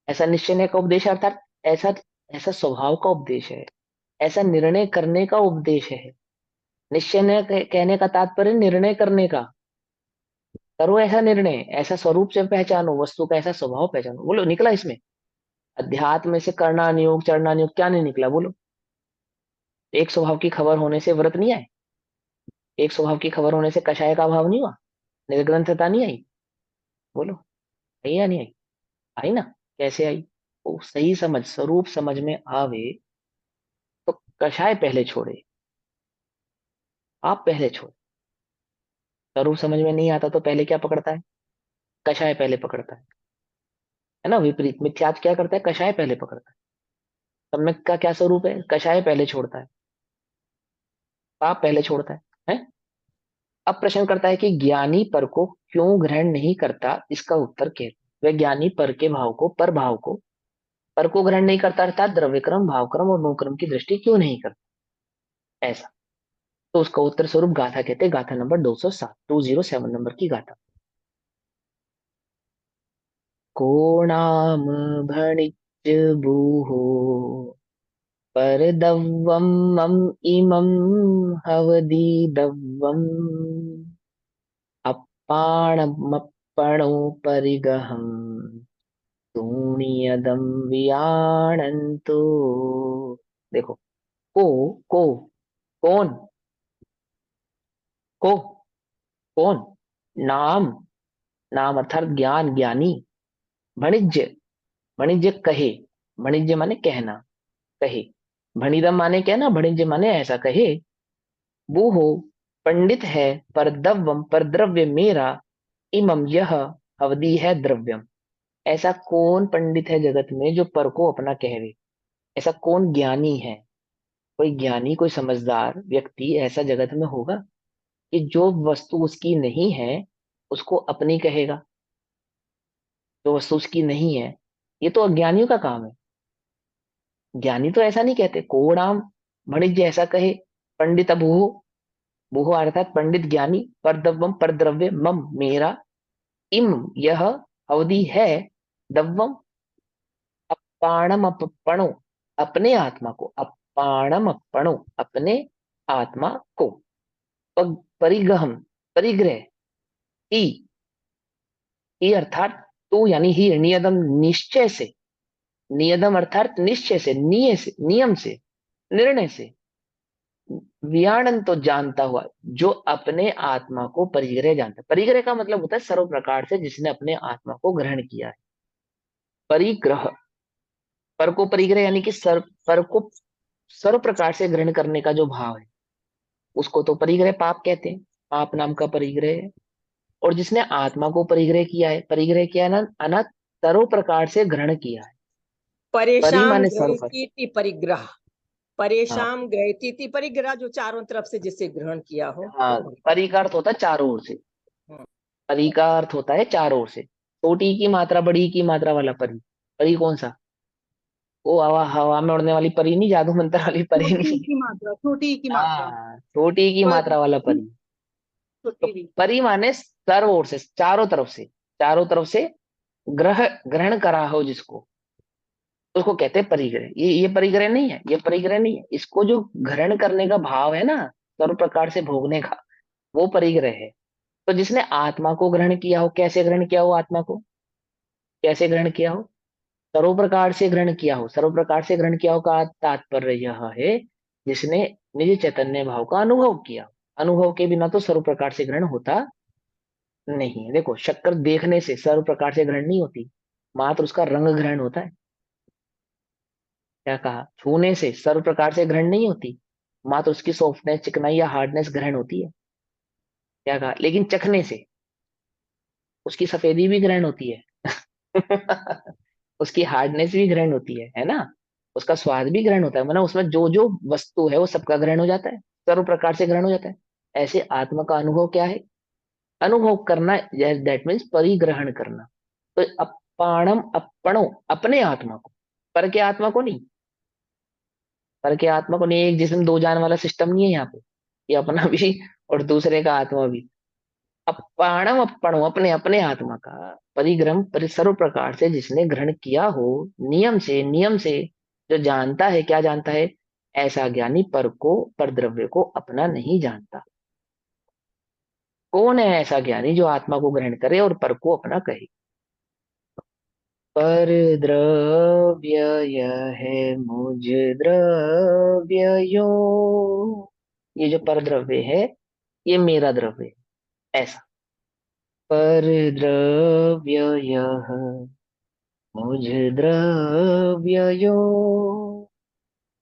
ऐसा निश्चय का उपदेश अर्थात ऐसा, ऐसा स्वभाव का उपदेश है, ऐसा निर्णय करने का उपदेश है। निश्चय कहने का तात्पर्य निर्णय करने का। करो ऐसा निर्णय, ऐसा स्वरूप से पहचानो वस्तु का, ऐसा स्वभाव पहचानो। बोलो निकला इसमें अध्यात्म में से करना नियोग चढ़ना नियोग क्या नहीं निकला? बोलो। एक स्वभाव की खबर होने से व्रत नहीं आए, एक स्वभाव की खबर होने से कषाय का अभाव नहीं हुआ, निर्ग्रंथता नहीं आई। बोलो, आई या नहीं आई? आई ना। कैसे आई? वो सही समझ, स्वरूप समझ में आवे तो कषाय पहले छोड़े, आप पहले छोड़े। स्वरूप समझ में नहीं आता तो पहले क्या पकड़ता है? कषाय पहले पकड़ता है ना। विपरीत मिथ्यात्व क्या करता है? कषाय पहले पकड़ता है। सम्यक का क्या स्वरूप है? कषाय पहले छोड़ता है, पाप पहले छोड़ता है? अब प्रश्न करता है कि ज्ञानी पर को क्यों ग्रहण नहीं करता? इसका उत्तर क्या है? वह ज्ञानी पर के भाव को, पर भाव को, पर को ग्रहण नहीं करता, अर्थात द्रव्य क्रम, भाव क्रम और अनुक्रम की दृष्टि क्यों नहीं करता? ऐसा। तो उसका उत्तर स्वरूप गाथा कहते हैं, गाथा नंबर 207, 207 नंबर की गाथा। को नाम भणिज बूहो, पर दव्वम मम इमं हवदी दव्वम, अप्पाणमप्पणो परिगहम् तूणीयदम वियाणंतो। देखो, को कौन, को कौन, नाम, नाम अर्थात ज्ञान, ज्ञानी, वाणिज्य, वाणिज्य कहे, वाणिज्य माने कहना, कहे, भणिदम माने क्या ना, भणिज माने ऐसा कहे। बूहो पंडित है, पर दव्वम पर द्रव्य मेरा, इमम यह अवधि है द्रव्यम। ऐसा कौन पंडित है जगत में जो पर को अपना कह रहे? ऐसा कौन ज्ञानी है? कोई ज्ञानी, कोई समझदार व्यक्ति ऐसा जगत में होगा कि जो वस्तु उसकी नहीं है उसको अपनी कहेगा? जो वस्तु उसकी नहीं है, ये तो अज्ञानियों का काम है। ज्ञानी तो ऐसा नहीं कहते। कोणाम भणिज ऐसा कहे, पंडित अबूहो, बुहो अर्थात पंडित ज्ञानी, परद्रव्यम पर द्रव्य, मम मेरा, इम यह अवधि है, दव्वम अपाणम अपणो अपने आत्मा को, अपाणम अपणो अपने आत्मा को, परिगहम परिग्रह, ही ही अर्थात तू यानी ही, नियदम निश्चय से, नियदम अर्थात निश्चय से, नियम से, निर्णय से, वियाणन तो जानता हुआ, जो अपने आत्मा को परिग्रह जानता है। परिग्रह का मतलब होता है सर्व प्रकार से जिसने अपने आत्मा को ग्रहण किया है। परिग्रह, पर को परिग्रह यानी कि पर को सर्व प्रकार से ग्रहण करने का जो भाव है उसको तो परिग्रह पाप कहते हैं। पाप नाम का परिग्रह है। और जिसने आत्मा को परिग्रह किया है ना, अनंत सर्व प्रकार से ग्रहण किया है। परि परेशान माने सर्व। ग्रहितीति परिग्रह, हाँ, परेशान ग्रहितीति परिग्रह, जो चारों तरफ से जिसे ग्रहण किया हो वो हाँ, परि का अर्थ होता है चारों ओर से। हम्म। परी का अर्थ होता है चारों ओर से। छोटी की मात्रा, बड़ी की मात्रा वाला परी। परी कौन सा? वो हवा हवा में उड़ने वाली परी नहीं, जादू मंत्र वाली परी छोटी नहीं। की मात्रा, छोटी की मात्रा। हाँ, छोटी की पर मात्रा वाला परी। तो छोटी भी। परी माने सर्व ओर से, चारों तरफ से, चारों तरफ से ग्रहण करा हो जिसको, उसको कहते हैं परिग्रह। ये परिग्रह नहीं है, ये परिग्रह नहीं है। इसको जो ग्रहण करने का भाव है ना, सर्व प्रकार से भोगने का, वो परिग्रह है। तो जिसने आत्मा को ग्रहण किया हो, कैसे ग्रहण किया हो आत्मा को? कैसे ग्रहण किया हो? सर्व प्रकार से ग्रहण किया हो। सर्व प्रकार से ग्रहण किया हो का तात्पर्य यह है जिसने निज चैतन्य भाव का अनुभव किया। अनुभव के बिना तो सर्व प्रकार से ग्रहण होता नहीं है। देखो, शक्कर देखने से सर्व प्रकार से ग्रहण नहीं होती, मात्र उसका रंग ग्रहण होता है। क्या कहा? छूने से सर्व प्रकार से ग्रहण नहीं होती, मात्र उसकी सॉफ्टनेस, चिकनाई या हार्डनेस ग्रहण होती है। क्या कहा? लेकिन चखने से उसकी सफेदी भी ग्रहण होती है। उसकी हार्डनेस भी ग्रहण होती है ना? उसका स्वाद भी ग्रहण होता है, मतलब उसमें जो जो वस्तु है वो सबका ग्रहण हो जाता है, सर्व प्रकार से ग्रहण हो जाता है। ऐसे आत्मा का अनुभव क्या है? अनुभव करना, दैट मीन्स परिग्रहण करना। तो अपाणम अपणो अपने आत्मा को, पर के आत्मा को नहीं। पर के आत्मा को नहीं, एक जिस्म दो जान वाला सिस्टम नहीं है यहाँ पे। ये अपना भी और दूसरे का आत्मा भी। अपाणम अपणो अपने अपने आत्मा का परिग्रह सर्व प्रकार से जिसने ग्रहण किया हो, नियम से जो जानता है, क्या जानता है? ऐसा ज्ञानी पर को, पर द्रव्य को अपना नहीं जानता। कौन है ऐसा ज्ञानी जो आत्मा को ग्रहण करे और पर को अपना कहे? पर द्रव्य यह है मुझ द्रव्य यो, ये जो पर द्रव्य है ये मेरा द्रव्य है, ऐसा। पर द्रव्य यह मुझ द्रव्य यो,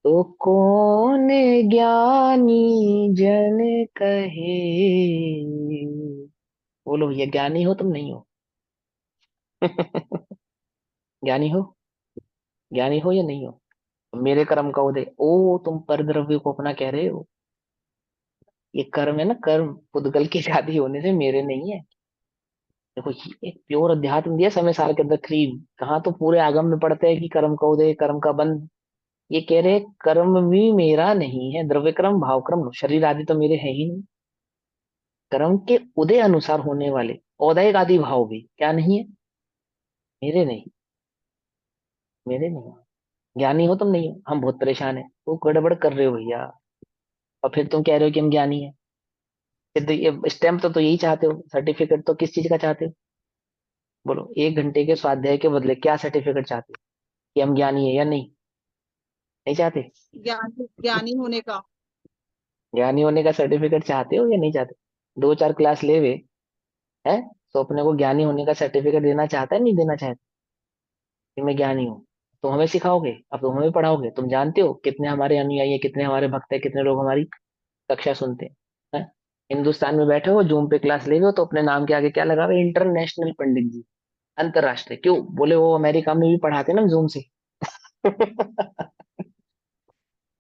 तो कौन ज्ञानी जन कहे? बोलो ये ज्ञानी हो तुम, नहीं हो? ज्ञानी हो? ज्ञानी हो या नहीं हो? मेरे कर्म का उदय, ओ तुम पर द्रव्य को अपना कह रहे हो। ये कर्म है ना, कर्म पुद्गल की शादी होने से मेरे नहीं है। देखो, ये एक प्योर अध्यात्म दिया समय सार के अंदर क्रीम। कहाँ तो पूरे आगम में पढ़ते हैं कि कर्म का उदय, कर्म का बंध। ये कह रहे हैं, कर्म भी मेरा नहीं है, द्रव्य कर्म भाव कर्म शरीर आदि तो मेरे है ही नहीं। कर्म के उदय अनुसार होने वाले औदैहिक आदि भाव भी क्या नहीं है? मेरे नहीं, मेरे नहीं। ज्ञानी हो तुम, नहीं हो? हम बहुत परेशान है, वो गड़बड़ कर रहे हो भैया। और फिर तुम कह रहे हो कि हम ज्ञानी है। फिर तो ये स्टैम्प तो यही चाहते हो, सर्टिफिकेट तो किस चीज का चाहते हो? बोलो, 1 घंटे के स्वाध्याय के बदले क्या सर्टिफिकेट चाहते हो? कि हम ज्ञानी है या नहीं? नहीं चाहते? ज्ञानी होने का। ज्ञानी होने का सर्टिफिकेट चाहते हो या नहीं चाहते? 2-4 क्लास ले हुए है तो अपने को ज्ञानी होने का सर्टिफिकेट देना चाहता है, नहीं देना चाहता कि मैं ज्ञानी हूँ? तुम हमें सिखाओगे, अब तुम हमें पढ़ाओगे, तुम जानते हो कितने हमारे अनुयायी हैं, कितने हमारे भक्त हैं, कितने लोग हमारी कक्षा सुनते हैं, हैं? हिंदुस्तान में बैठे हो, जूम पे क्लास ले रहे हो, तो अपने नाम के आगे क्या लगा हुआ है? इंटरनेशनल पंडित जी, अंतरराष्ट्रीय। क्यों? बोले वो अमेरिका में भी पढ़ाते ना जूम से।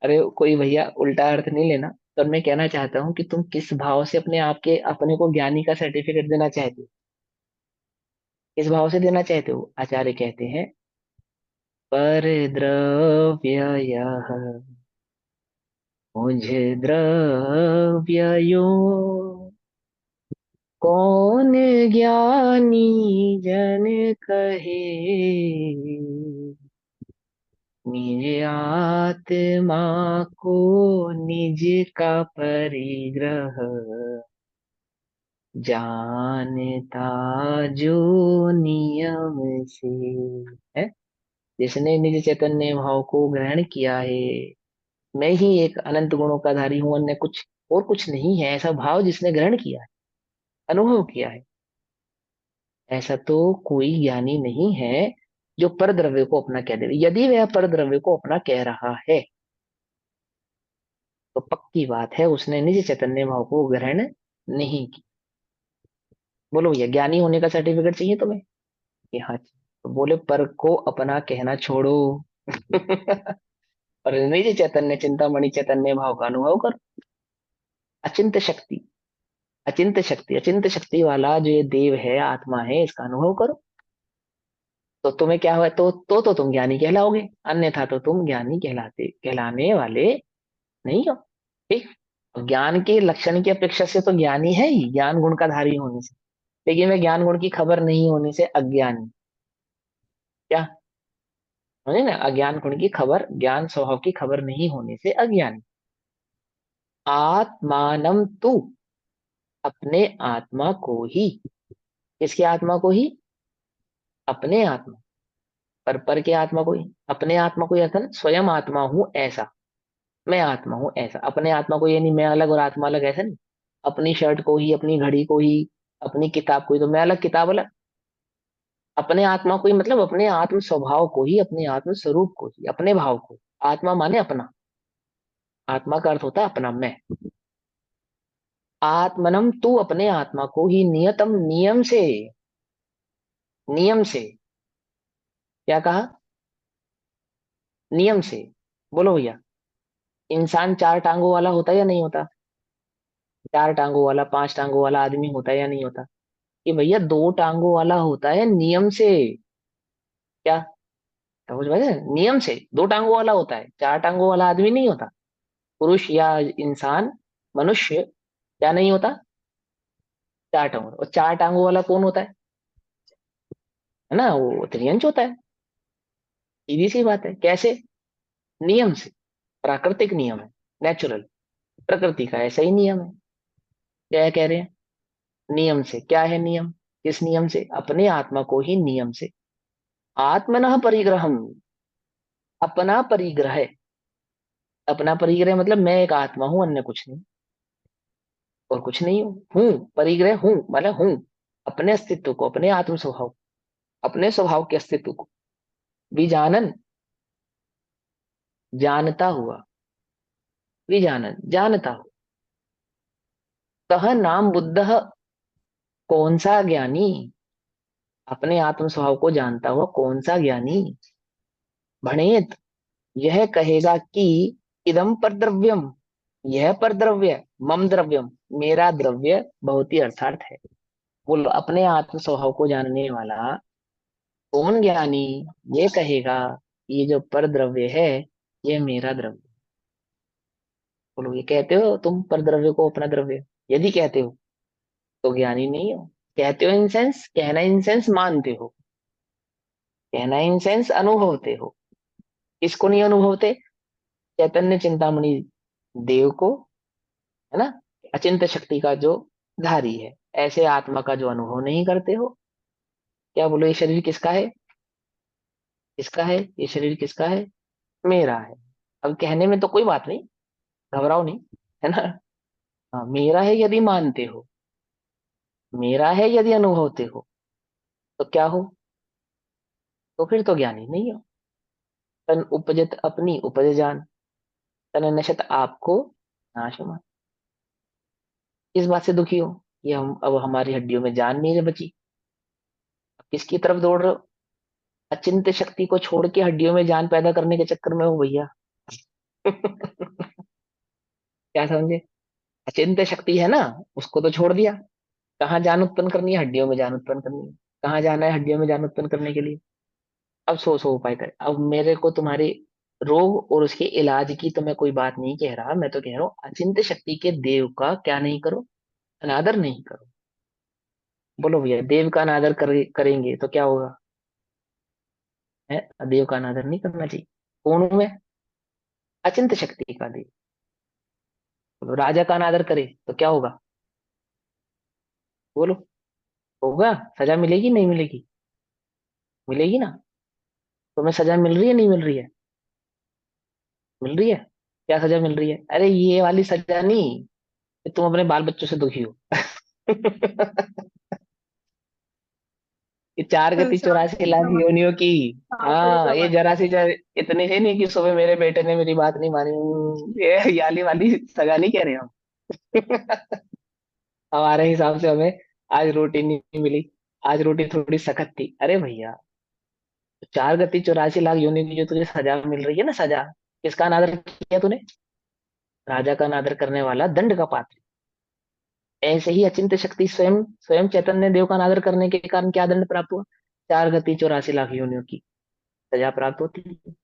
अरे कोई भैया उल्टा अर्थ नहीं लेना। तो मैं कहना चाहता हूँ कि तुम किस भाव से अपने को ज्ञानी का सर्टिफिकेट देना चाहते हो, किस भाव से देना चाहते हो? आचार्य कहते हैं, पर द्रव्य यह मुझ द्रव्य कौन ज्ञानी जन कहे, निज आत्मा को निज का परिग्रह जानता जो नियम से है। जिसने निज चैतन्य भाव को ग्रहण किया है, मैं ही एक अनंत गुणों का धारी हूं, अन्य कुछ और कुछ नहीं है, ऐसा भाव जिसने ग्रहण किया है, अनुभव किया है, ऐसा तो कोई ज्ञानी नहीं है जो परद्रव्य को अपना कह दे। यदि वह परद्रव्य को अपना कह रहा है तो पक्की बात है उसने निज चैतन्य भाव को ग्रहण नहीं की। बोलो भैया, ज्ञानी होने का सर्टिफिकेट चाहिए तुम्हें? कि हाँ तो बोले पर को अपना कहना छोड़ो। और निज चैतन्य चिंतामणि चैतन्य भाव का अनुभव करो। अचिंत शक्ति, अचिंत शक्ति, अचिंत शक्ति वाला जो ये देव है, आत्मा है, इसका अनुभव करो। तो तुम्हें क्या हुआ? तो तुम ज्ञानी कहलाओगे, अन्यथा तो तुम ज्ञानी कहलाने वाले नहीं हो। ठीक। ज्ञान के लक्षण की अपेक्षा से तो ज्ञानी है ही, ज्ञान गुण का धारी होने से, लेकिन वह ज्ञान गुण की खबर नहीं होने से अज्ञानी। क्या? समझे ना? अज्ञान गुण की खबर, ज्ञान स्वभाव की खबर नहीं होने से अज्ञानी। आत्मानम तू, अपने आत्मा को ही। किसकी आत्मा को ही? अपने आत्मा। पर के आत्मा को ही, अपने आत्मा को ही अर्थात स्वयं आत्मा हूं ऐसा, मैं आत्मा हूं ऐसा। अपने आत्मा को ये नहीं मैं अलग और आत्मा अलग, ऐसा नहीं। अपनी शर्ट को ही, अपनी घड़ी को ही, अपनी किताब को ही, तो मैं अलग किताब अलग। अपने आत्मा को ही मतलब अपने आत्म स्वभाव को ही, अपने आत्म स्वरूप को ही, अपने भाव को। आत्मा माने अपना, आत्मा का अर्थ होता है अपना, मैं। आत्मनम, तू अपने आत्मा को ही नियतम, नियम से, नियम से। क्या कहा? नियम से। बोलो भैया, इंसान चार टांगों वाला होता है या नहीं होता? चार टांगों वाला, पांच टांगों वाला आदमी होता है या नहीं होता? ये भैया दो टांगों वाला होता है नियम से। क्या? समझ में? नियम से दो टांगों वाला होता है, चार टांगों वाला आदमी नहीं होता। पुरुष या इंसान, मनुष्य क्या नहीं होता? चार टांगों। और चार टांगों वाला कौन होता है ना? वो त्रियंच होता है। सीधी सी बात है। कैसे? नियम से। प्राकृतिक नियम है, नेचुरल, प्रकृति का ऐसा ही नियम है। क्या कह रहे हैं? नियम से। क्या है नियम? किस नियम से? अपने आत्मा को ही नियम से। आत्मनः परिग्रहम, अपना परिग्रह। अपना परिग्रह मतलब मैं एक आत्मा हूं, अन्य कुछ नहीं, और कुछ नहीं हूँ। परिग्रह हूं मतलब हूं, अपने अस्तित्व को, अपने आत्म स्वभाव, अपने स्वभाव के अस्तित्व को। विजानन, जानता हुआ। विजानन, जानता हुआ। कह नाम बुद्ध, कौन सा ज्ञानी? अपने आत्म स्वभाव को जानता हुआ कौन सा ज्ञानी? भणेत, यह कहेगा कि इदम पर द्रव्यम, यह पर द्रव्य, मम द्रव्यम, मेरा द्रव्य बहुत ही अर्थात है। बोलो, अपने आत्म स्वभाव को जानने वाला कौन ज्ञानी ये कहेगा ये जो पर द्रव्य है ये मेरा द्रव्य। बोलो, ये कहते हो तुम पर द्रव्य को अपना द्रव्य? यदि कहते हो तो ज्ञानी नहीं हो। कहते हो इन सेंस, कहना इन सेंस मानते हो, कहना इन सेंस अनुभवते हो। किसको नहीं अनुभवते? चैतन्य चिंतामणि देव को, है ना, अचिंत शक्ति का जो धारी है, ऐसे आत्मा का जो अनुभव नहीं करते हो। क्या? बोलो, ये शरीर किसका है? किसका है ये शरीर? किसका है? मेरा है। अब कहने में तो कोई बात नहीं, घबराओ नहीं, है ना? हाँ, मेरा है यदि मानते हो, मेरा है यदि अनुभवते हो, तो क्या हो? तो फिर तो ज्ञानी नहीं हो। तन उपजत अपनी उपज जान, तन नशत आपको नाश मान। इस बात से दुखी हो कि हम अब हमारी हड्डियों में जान नहीं रह बची। अब किसकी तरफ दौड़ रहे हो? अचिंत्य शक्ति को छोड़ के हड्डियों में जान पैदा करने के चक्कर में हो भैया। क्या समझे? अचिंत्य शक्ति है ना, उसको तो छोड़ दिया। कहाँ जान उत्पन्न करनी है? हड्डियों में जान उत्पन्न करनी है। कहाँ जाना है हड्डियों में जान उत्पन्न करने के लिए? अब सो उपाय करे। अब मेरे को तुम्हारे रोग और उसके इलाज की तो मैं कोई बात नहीं कह रहा, मैं तो कह रहा हूँ अचिंत्य शक्ति के देव का क्या नहीं करो, अनादर नहीं करो। बोलो भैया, देव का अनादर करेंगे तो क्या होगा? है, देव का अनादर नहीं करना चाहिए। कौन हूं मैं? अचिंत्य शक्ति का देव। बोलो, राजा का अनादर करे तो क्या होगा? बोलो, होगा? सजा मिलेगी नहीं मिलेगी? मिलेगी ना। तुम्हें सजा मिल रही है नहीं मिल रही है? मिल रही है। क्या सजा मिल रही है? अरे ये वाली सजा नहीं, कि तुम अपने बाल बच्चों से दुखी हो। ये 4 गति संसार 84 लाख योनियों की। सांकड़ों हाँ, का ये बंधन। जरा सी इतनी ही नहीं कि सुबह मेरे बेटे ने मेरी बात नहीं मानी। ये वाली सगा नहीं कह रहे हम। हमारे हिसाब से हमें आज रोटी नहीं मिली, आज रोटी थोड़ी सख्त थी। अरे भैया, 4 गति 84 लाख योनि की जो तुझे सजा मिल रही है ना, सजा किसका अनादर किया तूने? राजा का अनादर करने वाला दंड का पात्र। ऐसे ही अचिंत्य शक्ति स्वयं स्वयं चैतन्य देव का अनादर करने के कारण क्या दंड प्राप्त हुआ? 4 गति 84 लाख योनियों की सजा प्राप्त होती है।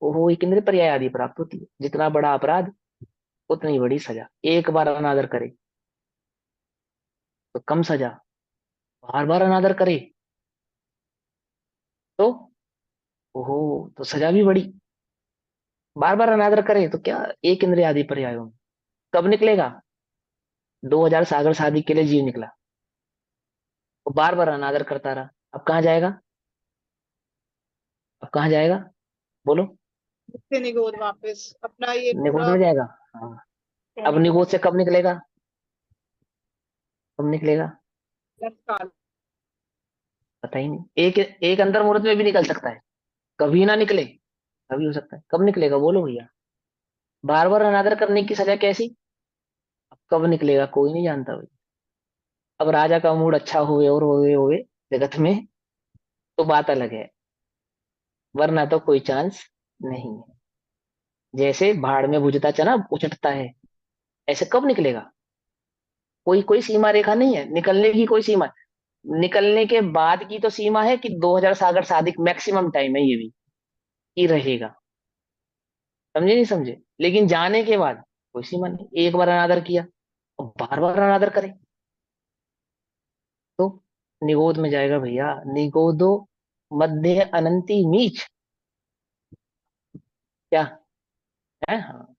ओहो, एक इंद्रिय पर्याय आदि प्राप्त होती है। जितना बड़ा अपराध उतनी बड़ी सजा। एक बार अनादर करे तो कम सजा, बार बार अनादर करे तो ओहो, तो सजा भी बड़ी। बार बार अनादर करे तो क्या, एक इंद्रिय आदि पर्यायों में कब निकलेगा? 2000 सागर शादी के लिए जीव निकला, वो बार बार अनादर करता रहा। अब कहाँ जाएगा? अब कहाँ जाएगा? बोलो। से निगोद वापस अपना ये निगोद पूरा में जाएगा। हाँ। अब होने निगोद वाला से कब निकलेगा? कब निकलेगा? काल। पता ही नहीं। एक एक अंतर मुहूर्त में भी निकल सकता है, कभी ना निकले, कभी हो सकता है। कब निकलेगा बोलो भैया? बार बार अनादर करने की सजा कैसी? अब कब निकलेगा कोई नहीं जानता भाई। अब राजा का मूड अच्छा हुए और हुए जगत में तो बात अलग है, वरना तो कोई चांस नहीं है। जैसे भाड़ में भुजता चना उचटता है, ऐसे कब निकलेगा? कोई कोई सीमा रेखा नहीं है निकलने की, कोई सीमा। निकलने के बाद की तो सीमा है कि 2000 सागर सादिक मैक्सिमम टाइम है, ये भी कि रहेगा। समझे नहीं समझे? लेकिन जाने के बाद कोई सीमा नहीं। एक बार अनादर किया और बार बार अनादर करे तो निगोद में जाएगा भैया। निगोदो मध्य अनंती नीच। क्या है? हाँ।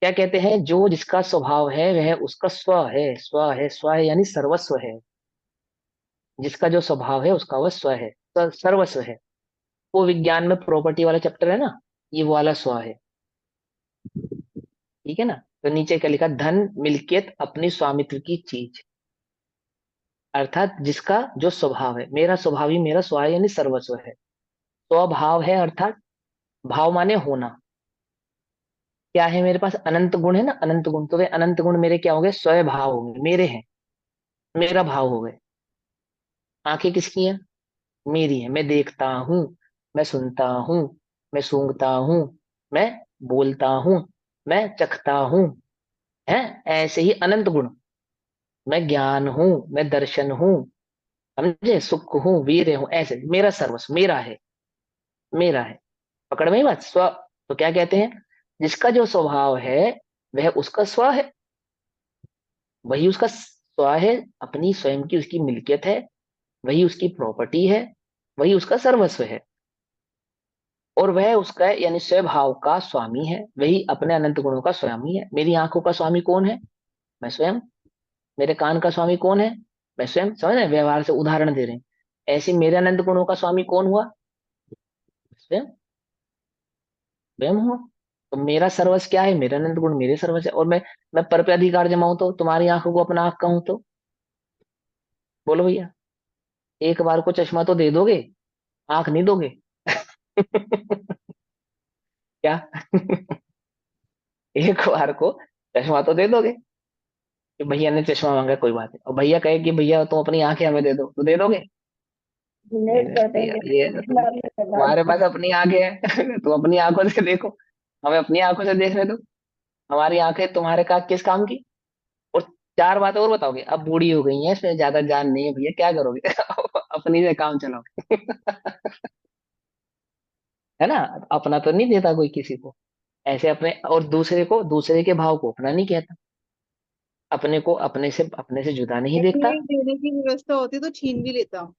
क्या कहते हैं? जो जिसका स्वभाव है वह उसका स्व है। स्व है, स्व है यानी सर्वस्व है। जिसका जो स्वभाव है उसका वह स्व है, सर्वस्व है। वो विज्ञान में प्रॉपर्टी वाला चैप्टर है ना, ये वो वाला स्व है। ठीक है ना? तो नीचे क्या लिखा? धन मिल्कियत अपनी स्वामित्व की चीज। अर्थात जिसका जो स्वभाव है, मेरा स्वभाव ही मेरा स्व है यानी सर्वस्व है। स्वभाव है अर्थात भाव माने होना। क्या है मेरे पास? अनंत गुण है ना, अनंत गुण। तो वे अनंत गुण मेरे क्या हो गए? स्वभाव हो गए, मेरे हैं, मेरा भाव हो गए। आंखें किसकी हैं? मेरी है। मैं देखता हूँ, मैं सुनता हूँ, मैं सूंघता हूँ, मैं बोलता हूँ, मैं चखता हूँ। है, ऐसे ही अनंत गुण। मैं ज्ञान हूँ, मैं दर्शन हूँ, समझे, सुख हूँ, वीर हूँ, ऐसे मेरा सर्वस्व मेरा है, मेरा है। पकड़ में ही बात। स्व तो क्या कहते हैं? जिसका जो स्वभाव है वह उसका स्व है, वही उसका स्व है, अपनी स्वयं की उसकी मिल्कियत है, वही उसकी प्रॉपर्टी है, वही उसका सर्वस्व है। और वह उसका यानी स्वभाव का स्वामी है, वही अपने अनंत गुणों का स्वामी है। मेरी आंखों का स्वामी कौन है? मैं स्वयं। मेरे कान का स्वामी कौन है? मैं स्वयं। समझ रहे हैं? व्यवहार से उदाहरण दे रहे हैं। ऐसे मेरे अनंत गुणों का स्वामी कौन हुआ? स्वयं। स्वयं हुआ। तो मेरा सर्वस्व क्या है? मेरा अनंत गुण मेरे सर्वस्व है। और मैं पर पे अधिकार जमाऊं तो तुम्हारी आंखों को अपना आंख कहूं तो बोलो भैया, एक बार को चश्मा तो दे दोगे, आंख नहीं दोगे? क्या? एक बार को चश्मा तो दे दोगे कि भैया ने चश्मा मांगा, कोई बात नहीं, और भैया कहे कि भैया तुम अपनी आंखें हमें दे दो, तो दे दोगे? नहीं डोनेट कर नहीं देंगे, यार, ये तो मरने के बाद। तुम्हारे पास अपनी आंखें हैं। तुम अपनी आंखों से देखो, हमें अपनी आंखों से देखने दो। हमारी आंखें तुम्हारे का किस काम की? और चार बातें और बताओगे, अब बूढ़ी हो गई है, इसमें ज्यादा जान नहीं है भैया, क्या करोगे? अपनी से काम चलाओ। है ना? अपना तो नहीं देता कोई किसी को ऐसे अपने, और दूसरे को, दूसरे के भाव को अपना नहीं कहता, अपने को अपने से जुदा नहीं देखता। नहीं देने की व्यवस्था होती तो छीन भी लेता।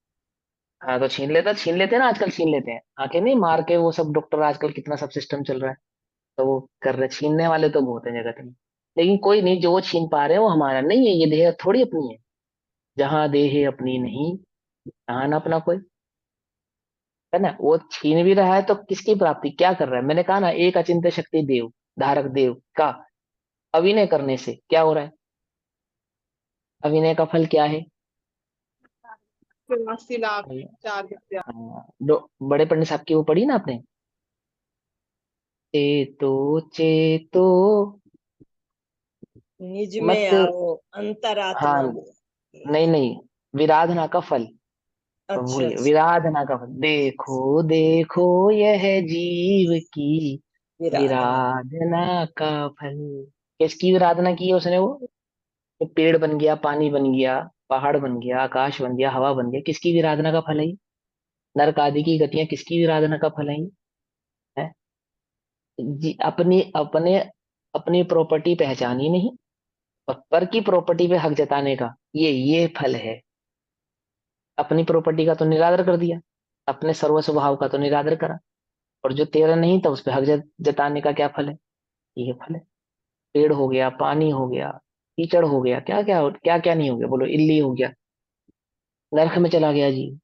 हाँ तो छीन लेता, छीन लेते हैं ना, आजकल छीन लेते हैं, आंखें नहीं मार के वो सब डॉक्टर, आजकल कितना सब सिस्टम चल रहा है, तो वो कर रहे, छीनने वाले तो बहुत है जगत में। लेकिन कोई नहीं, जो वो छीन पा रहे हैं वो हमारा नहीं है, ये देह थोड़ी अपनी है। जहां देह अपनी नहीं, तहां ना अपना कोई। है ना? वो छीन भी रहा है तो किसकी प्राप्ति, क्या कर रहा है? मैंने कहा ना, एक अचिंत्य शक्ति देव, धारक देव का अभिनय करने से क्या हो रहा है? अभिनय का फल क्या है? 84 लाख 4 विद्या। हाँ, बड़े पंडित साहब की वो पढ़ी ना आपने? चेतो चेतो निज में मत। आओ, हाँ, अंतरात्मा में। नहीं नहीं, विराधना का फल। अच्छा भूल गए, अच्छा। विराधना का फल। देखो देखो यह जीव की विराधना। विराधना का फल। किसकी विराधना की है उसने? वो पेड़ बन गया, पानी बन गया, पहाड़ बन गया, आकाश बन गया, हवा बन गया, किसकी विराधना का फल है ये? नरक आदि की गतियां किसकी विराधना का फल है ये? है? जी, अपनी अपने अपनी प्रॉपर्टी पहचानी नहीं, और पर की प्रॉपर्टी पे हक जताने का ये फल है। अपनी प्रॉपर्टी का तो निरादर कर दिया, अपने सर्व स्वभाव का तो निरादर करा, और जो तेरा नहीं था उस पे हक जताने का क्या फल है? ये फल है। पेड़ हो गया, पानी हो गया, कीचड़ हो गया, क्या क्या नहीं हो गया, बोलो, इल्ली हो गया, नरक में चला गया जी।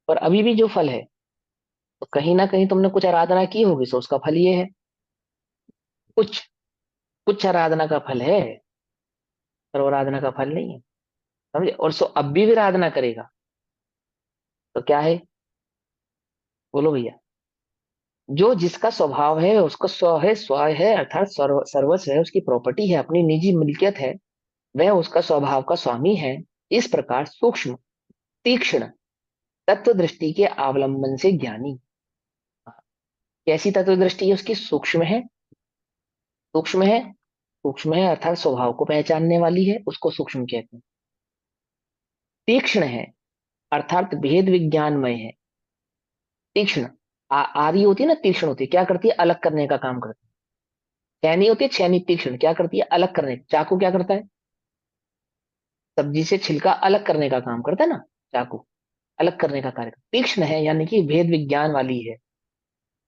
पर अभी भी जो फल है, तो कहीं ना कहीं तुमने कुछ आराधना की होगी, सो उसका फल ये है। कुछ कुछ आराधना का फल है, सर्व आराधना का फल नहीं है। समझे? और सो अब भी आराधना करेगा तो क्या है? बोलो भैया। जो जिसका स्वभाव है, उसका स्व है, अर्थात सर्वस्व है, उसकी प्रॉपर्टी है, अपनी निजी मिल्कियत है, वह उसका स्वभाव का स्वामी है। इस प्रकार सूक्ष्म, तीक्ष्ण तत्व दृष्टि के अवलंबन से ज्ञानी। कैसी तत्व दृष्टि है उसकी? सूक्ष्म है। सूक्ष्म है, सूक्ष्म है अर्थात स्वभाव को पहचानने वाली है, उसको सूक्ष्म कहते हैं। तीक्ष्ण है अर्थात भेद विज्ञानमय है। तीक्ष्ण, आरी होती है ना, तीक्ष्ण होती है, क्या करती है? अलग करने का काम करती है। छैनी होती है, छैनी तीक्ष्ण, क्या करती है? अलग करने। चाकू क्या करता है? सब्जी से छिलका अलग करने का काम करता है ना, चाकू अलग करने का कार्य। तीक्ष्ण है यानी कि भेद विज्ञान वाली है।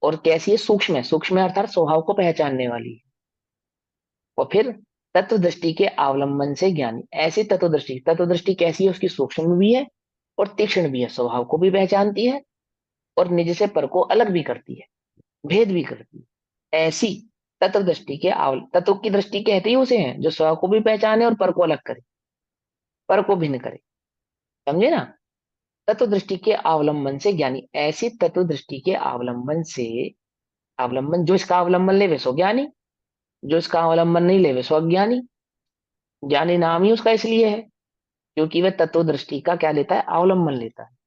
और कैसी है? सूक्ष्म है। सूक्ष्म है अर्थात स्वभाव को पहचानने वाली है। और फिर तत्व दृष्टि के अवलंबन से ज्ञानी। ऐसी तत्व दृष्टि कैसी है उसकी? सूक्ष्म भी है और तीक्ष्ण भी है, स्वभाव को भी पहचानती है, और निज से पर को अलग भी करती है, भेद भी करती है। ऐसी तत्व दृष्टि के तत्व की दृष्टि कहते ही उसे हैं जो स्व को भी पहचाने और पर को अलग करे, पर को भिन्न करे। समझे ना? तत्व दृष्टि के अवलंबन से ज्ञानी। ऐसी तत्व दृष्टि के अवलंबन से, अवलंबन, जो इसका अवलंबन ले वे सो ज्ञानी, जो इसका अवलंबन नहीं ले वे सो अज्ञानी। ज्ञानी नाम ही उसका इसलिए है क्योंकि वह तत्व दृष्टि का क्या लेता है? अवलंबन लेता है।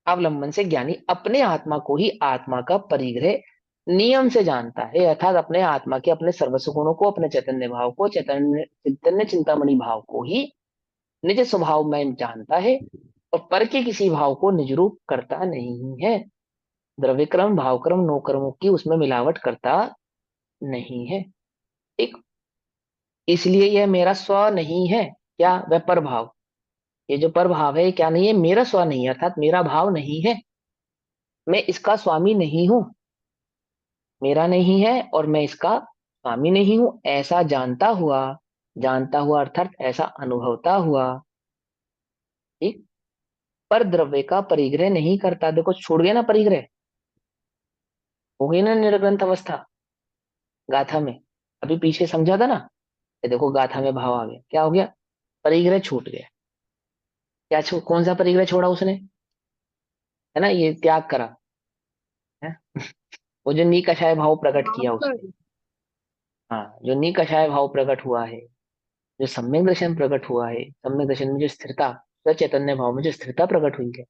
अवलंबन से ज्ञानी अपने आत्मा को ही आत्मा का परिग्रह नियम से जानता है, अर्थात अपने आत्मा के अपने सर्वस्व गुणों को, अपने चैतन्य भाव को, चैतन्य चैतन्य चिंतामणि भाव को ही निज स्वभाव में जानता है, और पर के किसी भाव को निज रूप करता नहीं है। द्रव्य क्रम, भाव क्रम, नो कर्मों की उसमें मिलावट करता नहीं है। ठीक। इसलिए यह मेरा स्व नहीं है। क्या? वह पर भाव। ये जो पर भाव है ये क्या नहीं है? मेरा स्व नहीं है, अर्थात मेरा भाव नहीं है। मैं इसका स्वामी नहीं हूं, मेरा नहीं है, और मैं इसका स्वामी नहीं हूं, ऐसा जानता हुआ अर्थात ऐसा अनुभवता हुआ। ठीक। पर द्रव्य का परिग्रह नहीं करता। देखो, छूट गया ना परिग्रह, हो गई ना निर्ग्रंथ अवस्था गाथा में। अभी पीछे समझा था ना, ये देखो गाथा में भाव आ गया, क्या हो गया? परिग्रह छूट गया। कौन सा परिग्रह छोड़ा उसने? है ना, ये त्याग करा है। वो जो निकषाय भाव प्रकट किया उसने, हाँ, जो निकषाय भाव प्रकट हुआ है, जो सम्यक दर्शन प्रकट हुआ है, सम्यक दर्शन में जो स्थिरता, चैतन्य भाव में जो स्थिरता प्रकट हुई है,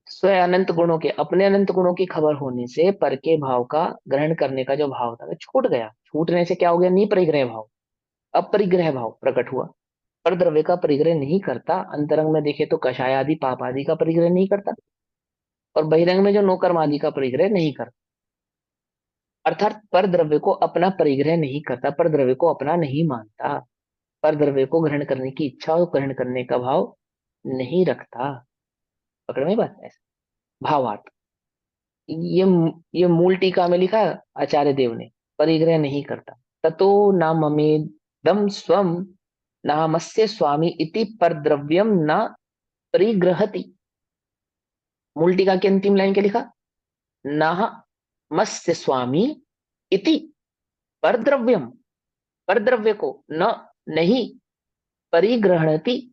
स्वयं अनंत गुणों के, अपने अनंत गुणों की खबर होने से पर के भाव का ग्रहण करने का जो भाव था वो छूट गया। छूटने से क्या हो गया? निपरिग्रह भाव, अपरिग्रह भाव प्रकट हुआ। पर द्रव्य का परिग्रह नहीं करता, अंतरंग में देखे तो कषाय आदि पाप आदि का परिग्रह नहीं करता, और बहिरंग में जो नोकर्म आदि का परिग्रह नहीं करता। अर्थात पर द्रव्य को अपना परिग्रह नहीं करता, पर द्रव्य को अपना नहीं मानता, पर द्रव्य को ग्रहण करने की इच्छा और ग्रहण करने का भाव नहीं रखता। पकड़ में बात? ऐसा भावार्थ, ये ये मूल टीका में लिखा है आचार्य देव ने, परिग्रह नहीं करता। ततो न ममेदम स्वम नामस्य स्वामी इति परद्रव्यम न परिग्रहति। मूल टीका की अंतिम लाइन क्या लिखा? न मस्य स्वामी इति परद्रव्यम, परद्रव्य को न नहीं परिग्रहणति,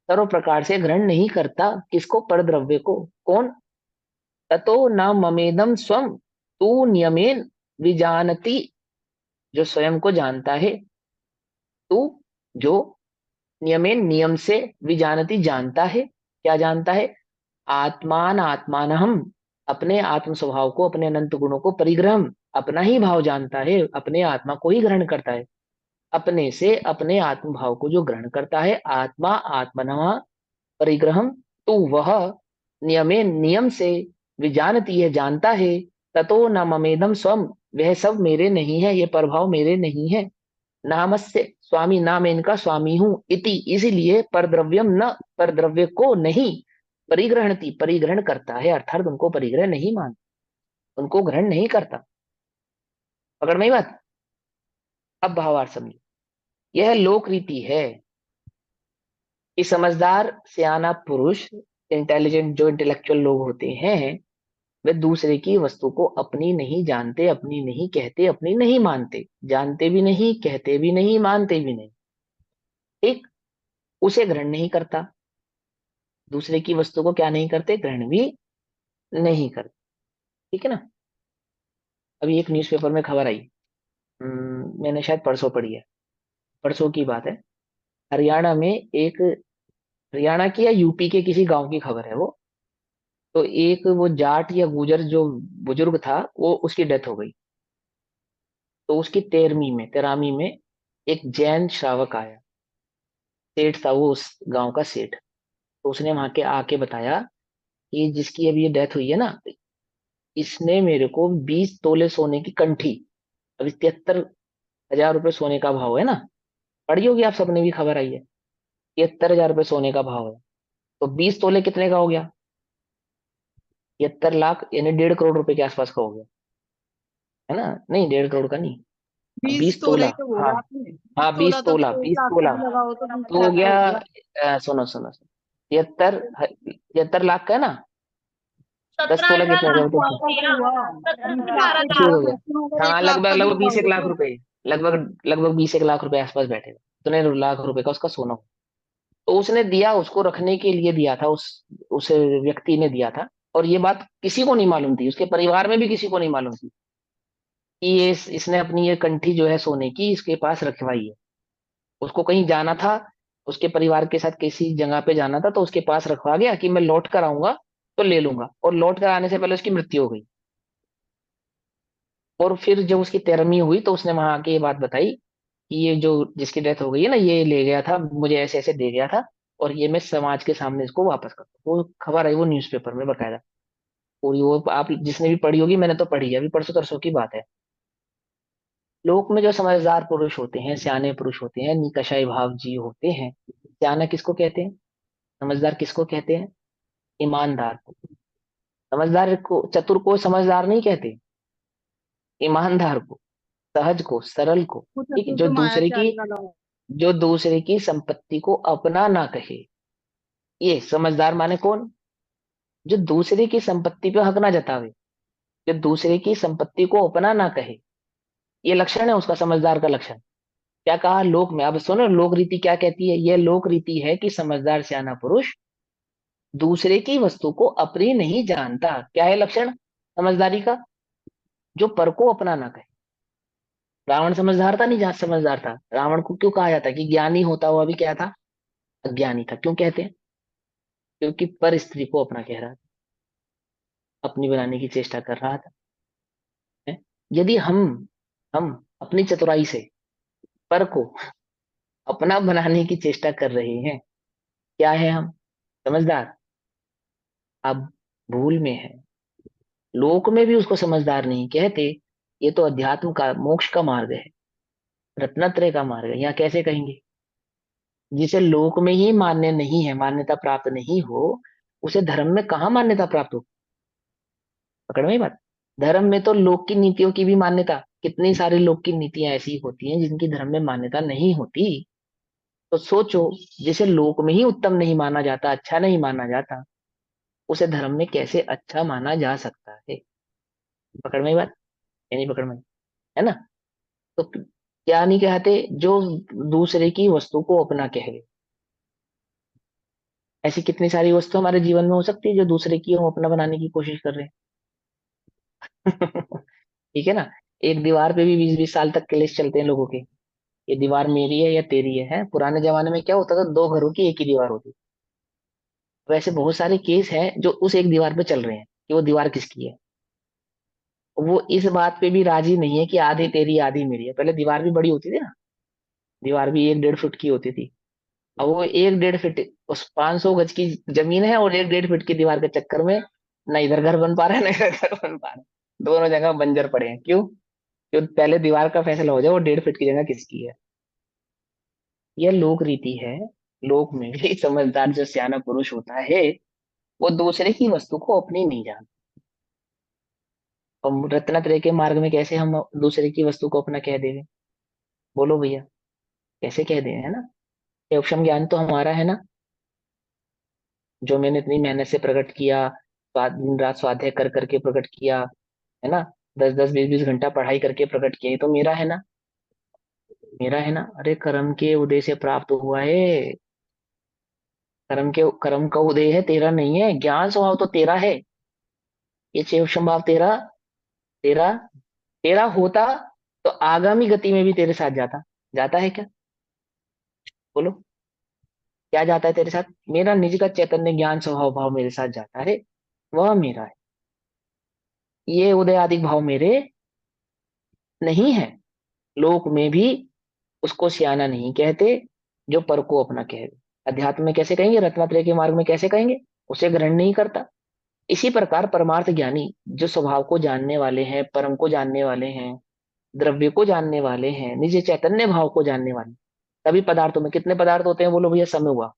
सर्व प्रकार से ग्रहण नहीं करता। किसको? परद्रव्य को। कौन? ततो न ममेदम स्वम, तू नियमेन विजानति, जो स्वयं को जानता है, तू जो नियमेन नियम से, विजानति जानता है, क्या जानता है? आत्मान आत्मानहम, अपने आत्म स्वभाव को, अपने अनंत गुणों को, परिग्रहम, अपना ही भाव जानता है, अपने आत्मा को ही ग्रहण करता है। अपने से अपने आत्म भाव को जो ग्रहण करता है, आत्मा आत्मनः परिग्रहम, तो वह नियमे नियम से, विजानती है, जानता है, ततो न ममेदम स्वम, वह सब मेरे नहीं है, ये प्रभाव मेरे नहीं है। नामस्य स्वामी, ना मैं इनका स्वामी हूं, इति इसीलिए परद्रव्यम न, परद्रव्य को नहीं, परिग्रहणति, परिग्रहण करता है, अर्थात उनको परिग्रह नहीं मानता, उनको ग्रहण नहीं करता। पकड़ में ही बात? अब भावार्थ समझो। यह लोक रीति है कि समझदार सियाना पुरुष, इंटेलिजेंट जो इंटेलेक्चुअल लोग होते हैं, वे दूसरे की वस्तु को अपनी नहीं जानते, अपनी नहीं कहते, अपनी नहीं मानते, जानते भी नहीं, कहते भी नहीं, मानते भी नहीं। ठीक? उसे ग्रहण नहीं करता, दूसरे की वस्तु को क्या नहीं करते? ग्रहण भी नहीं करते। ठीक है ना? अभी एक न्यूज़पेपर में खबर आई, मैंने शायद परसों पढ़ी है, परसों की बात है। हरियाणा में एक, हरियाणा की या यूपी के किसी गांव की खबर है वो, तो एक वो जाट या गुजर जो बुजुर्ग था, वो उसकी डेथ हो गई। तो उसकी तेरामी में एक जैन श्रावक आया, सेठ था वो, उस गांव का सेठ। तो उसने वहां के आके बताया कि जिसकी अभी ये डेथ हुई है ना, इसने मेरे को 20 तोले सोने की कंठी, अभी 73,000 रुपये सोने का भाव है ना, पढ़ी होगी आप सबने भी, खबर आई है, 73,000 रुपये सोने का भाव है। तो 20 तोले कितने का हो गया? 73 लाख, यानी 1.5 करोड़ रुपए के आसपास का हो गया, है ना? नहीं, 1.5 करोड़ का नहीं, 20 20 तोला तोला, ही तो बोला हाँ। आपने, 20 हाँ, तोला 20 तो तोला, 1 बीस लाख का तोला भी लगाओ तो 20 तो हो लाख का गया। हो गया। सुनो सुनो सुनो, 73 लाख का है ना, 10 तोला कितने हो गया लाख बताओ? का तो हुआ, 20 लाख का ठीक हो 11 गया। क्वेश्चन हो गए, हाँ, 1 लाख लगभग का भी लगभग बीस एक लगाओगे लाख तो। रुपए लगभग लगभग 21 1 लाख रुपए आसपास बैठे थे, उतने लाख रुपए का उसका सोना। तो उसने दिया, उसको रखने के लिए दिया था, उस व्यक्ति ने दिया था। और ये बात किसी को नहीं मालूम थी, उसके परिवार में भी किसी को नहीं मालूम थी कि इसने अपनी ये कंठी जो है सोने की इसके पास रखवाई है। उसको कहीं जाना था, उसके परिवार के साथ किसी जगह पे जाना था, तो उसके पास रखवा गया कि मैं लौट कर आऊंगा तो ले लूंगा, और लौट कर आने से पहले उसकी मृत्यु हो गई। और फिर जब उसकी 13वीं हुई तो उसने वहां आके ये बात बताई कि ये जो जिसकी डेथ हो गई है ना, ये ले गया था, मुझे ऐसे ऐसे दे गया था, और ये मैं समाज के सामने इसको वापस कर, वो खबर आई वो न्यूज़पेपर में बकायदा पूरी, वो आप जिसने भी पढ़ी होगी, मैंने तो पढ़ी है, अभी परसों तरसों की बात है। लोक में जो समझदार पुरुष होते हैं, सियाने पुरुष होते हैं, निकषाई भाव जी होते हैं। सियाना किसको कहते हैं? समझदार किसको कहते हैं? ईमानदार को। समझदार को, चतुर को समझदार नहीं कहते, ईमानदार को, सहज को, सरल को। वो ठीक है? चतुर तो मायाचारी वाला हो। जो दूसरे की संपत्ति को अपना ना कहे, ये समझदार माने कौन? जो दूसरे की संपत्ति पे हक ना जतावे, जो दूसरे की संपत्ति को अपना ना कहे, ये लक्षण है उसका, समझदार का लक्षण। क्या कहा लोक में? अब सुनो, लोक रीति क्या कहती है? यह लोक रीति है कि समझदार सियाना पुरुष दूसरे की वस्तु को अपनी नहीं जानता। क्या है लक्षण समझदारी का? जो पर को अपना ना कहे। रावण समझदार था, नहीं जा समझदार था? रावण को क्यों कहा जाता है कि ज्ञानी होता हुआ भी क्या था? अज्ञानी था। क्यों कहते हैं? क्योंकि पर स्त्री को अपना कह रहा था, अपनी बनाने की चेष्टा कर रहा था। है? यदि हम अपनी चतुराई से पर को अपना बनाने की चेष्टा कर रहे हैं, क्या है हम? समझदार? अब भूल में है। लोक में भी उसको समझदार नहीं कहते। ये तो अध्यात्म का, मोक्ष का मार्ग है, रत्नत्रय का मार्ग है। यहाँ कैसे कहेंगे? जिसे लोक में ही मान्य नहीं है, मान्यता प्राप्त नहीं हो, उसे धर्म में कहाँ मान्यता प्राप्त हो? पकड़ में ही बात। धर्म में तो लोक की नीतियों की भी मान्यता, कितनी सारी लोक की नीतियां ऐसी होती हैं जिनकी धर्म में मान्यता नहीं होती। तो सोचो, जिसे लोक में ही उत्तम नहीं माना जाता, अच्छा नहीं माना जाता, उसे धर्म में कैसे अच्छा माना जा सकता है? पकड़ में ही बात, या नहीं पकड़ में? है ना? तो क्या नहीं कहते, जो दूसरे की वस्तु को अपना कह ले। ऐसी कितनी सारी वस्तु हमारे जीवन में हो सकती है जो दूसरे की हम अपना बनाने की कोशिश कर रहे हैं। ठीक है ना? एक दीवार पे भी 20-20 साल तक क्लेश चलते हैं लोगों के, ये दीवार मेरी है या तेरी है। पुराने जमाने में क्या होता था, दो घरों की एक ही दीवार होती। वैसे बहुत सारे केस हैं जो उस एक दीवार पे चल रहे हैं कि वो दीवार किसकी है। वो इस बात पे भी राजी नहीं है कि आधी तेरी आधी मेरी है। पहले दीवार भी बड़ी होती थी ना, दीवार भी 1-1.5 फुट की होती थी। अब वो 1-1.5 फीट, उस 500 गज की जमीन है और 1-1.5 फीट की दीवार के चक्कर में न इधर घर बन पा रहा है, न इधर घर बन पा रहा है। दोनों जगह बंजर पड़े हैं। क्यों? क्यों? पहले दीवार का फैसला हो जाए वो 1.5 फीट की जगह किसकी है। यह लोक रीति है। लोक में भी समझदार जो सियाना पुरुष होता है, वो दूसरे की वस्तु को अपनी नहीं जानता। और रत्नत्रय के मार्ग में कैसे हम दूसरे की वस्तु को अपना कह देंगे? बोलो भैया, कैसे कह दें? है ना? ये उपशम ज्ञान तो हमारा है ना, जो मैंने इतनी मेहनत से प्रकट किया, दिन रात स्वाध्याय कर करके प्रकट किया, है ना? 10-10 20-20 घंटा पढ़ाई करके प्रकट किया, ये तो मेरा है ना, मेरा है ना। अरे कर्म के उदय से प्राप्त हुआ है। कर्म का उदय है, तेरा नहीं है। ज्ञान स्वभाव तो तेरा है। ये चेव भाव तेरा, तेरा तेरा होता तो आगामी गति में भी तेरे साथ जाता। जाता है क्या? बोलो, क्या जाता है तेरे साथ? मेरा निज का चैतन्य ज्ञान स्वभाव भाव मेरे साथ जाता है, वह मेरा है। ये उदय आदि भाव मेरे नहीं है। लोक में भी उसको सियाना नहीं कहते, जो पर को अपना कहे। अध्यात्म में कैसे कहेंगे? रत्नात्रय के मार्ग में कैसे कहेंगे? उसे ग्रहण नहीं करता। इसी प्रकार परमार्थ ज्ञानी जो स्वभाव को जानने वाले हैं, परम को जानने वाले हैं, द्रव्य को जानने वाले हैं, निज चैतन्य भाव को जानने वाले, सभी पदार्थों में कितने पदार्थ होते हैं? बोलो भैया, समय हुआ।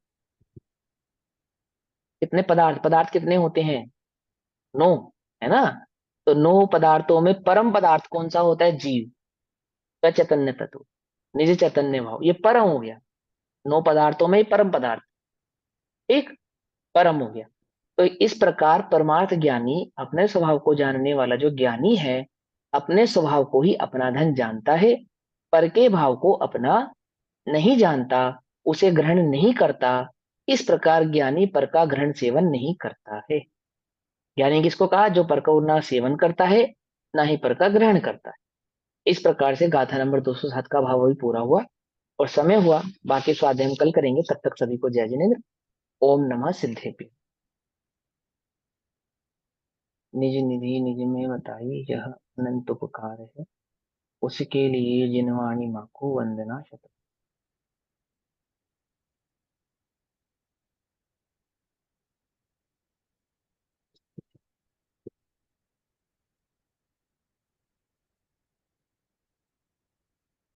कितने पदार्थ? पदार्थ कितने होते हैं? 9, है ना? तो 9 पदार्थों में परम पदार्थ कौन सा होता है? जीव का चैतन्य तत्व, निज चैतन्य भाव, ये परम हो गया। 9 पदार्थों में ही परम पदार्थ, एक परम हो गया। तो इस प्रकार परमार्थ ज्ञानी, अपने स्वभाव को जानने वाला जो ज्ञानी है, अपने स्वभाव को ही अपना धन जानता है, पर के भाव को अपना नहीं जानता, उसे ग्रहण नहीं करता। इस प्रकार ज्ञानी पर का ग्रहण सेवन नहीं करता है। ज्ञानी किसको कहा? जो पर का ना सेवन करता है, ना ही पर का ग्रहण करता है। इस प्रकार से गाथा नंबर 207 का भाव भी पूरा हुआ और समय हुआ। बाकी स्वाध्याय हम कल करेंगे। तब तक सभी को जय जिनेन्द्र। ओम नमः सिद्धेभ्यो। निज निधि निज में बताई, यह अनंत उपकार है, उसके लिए जिनवाणी माँ को वंदना शत।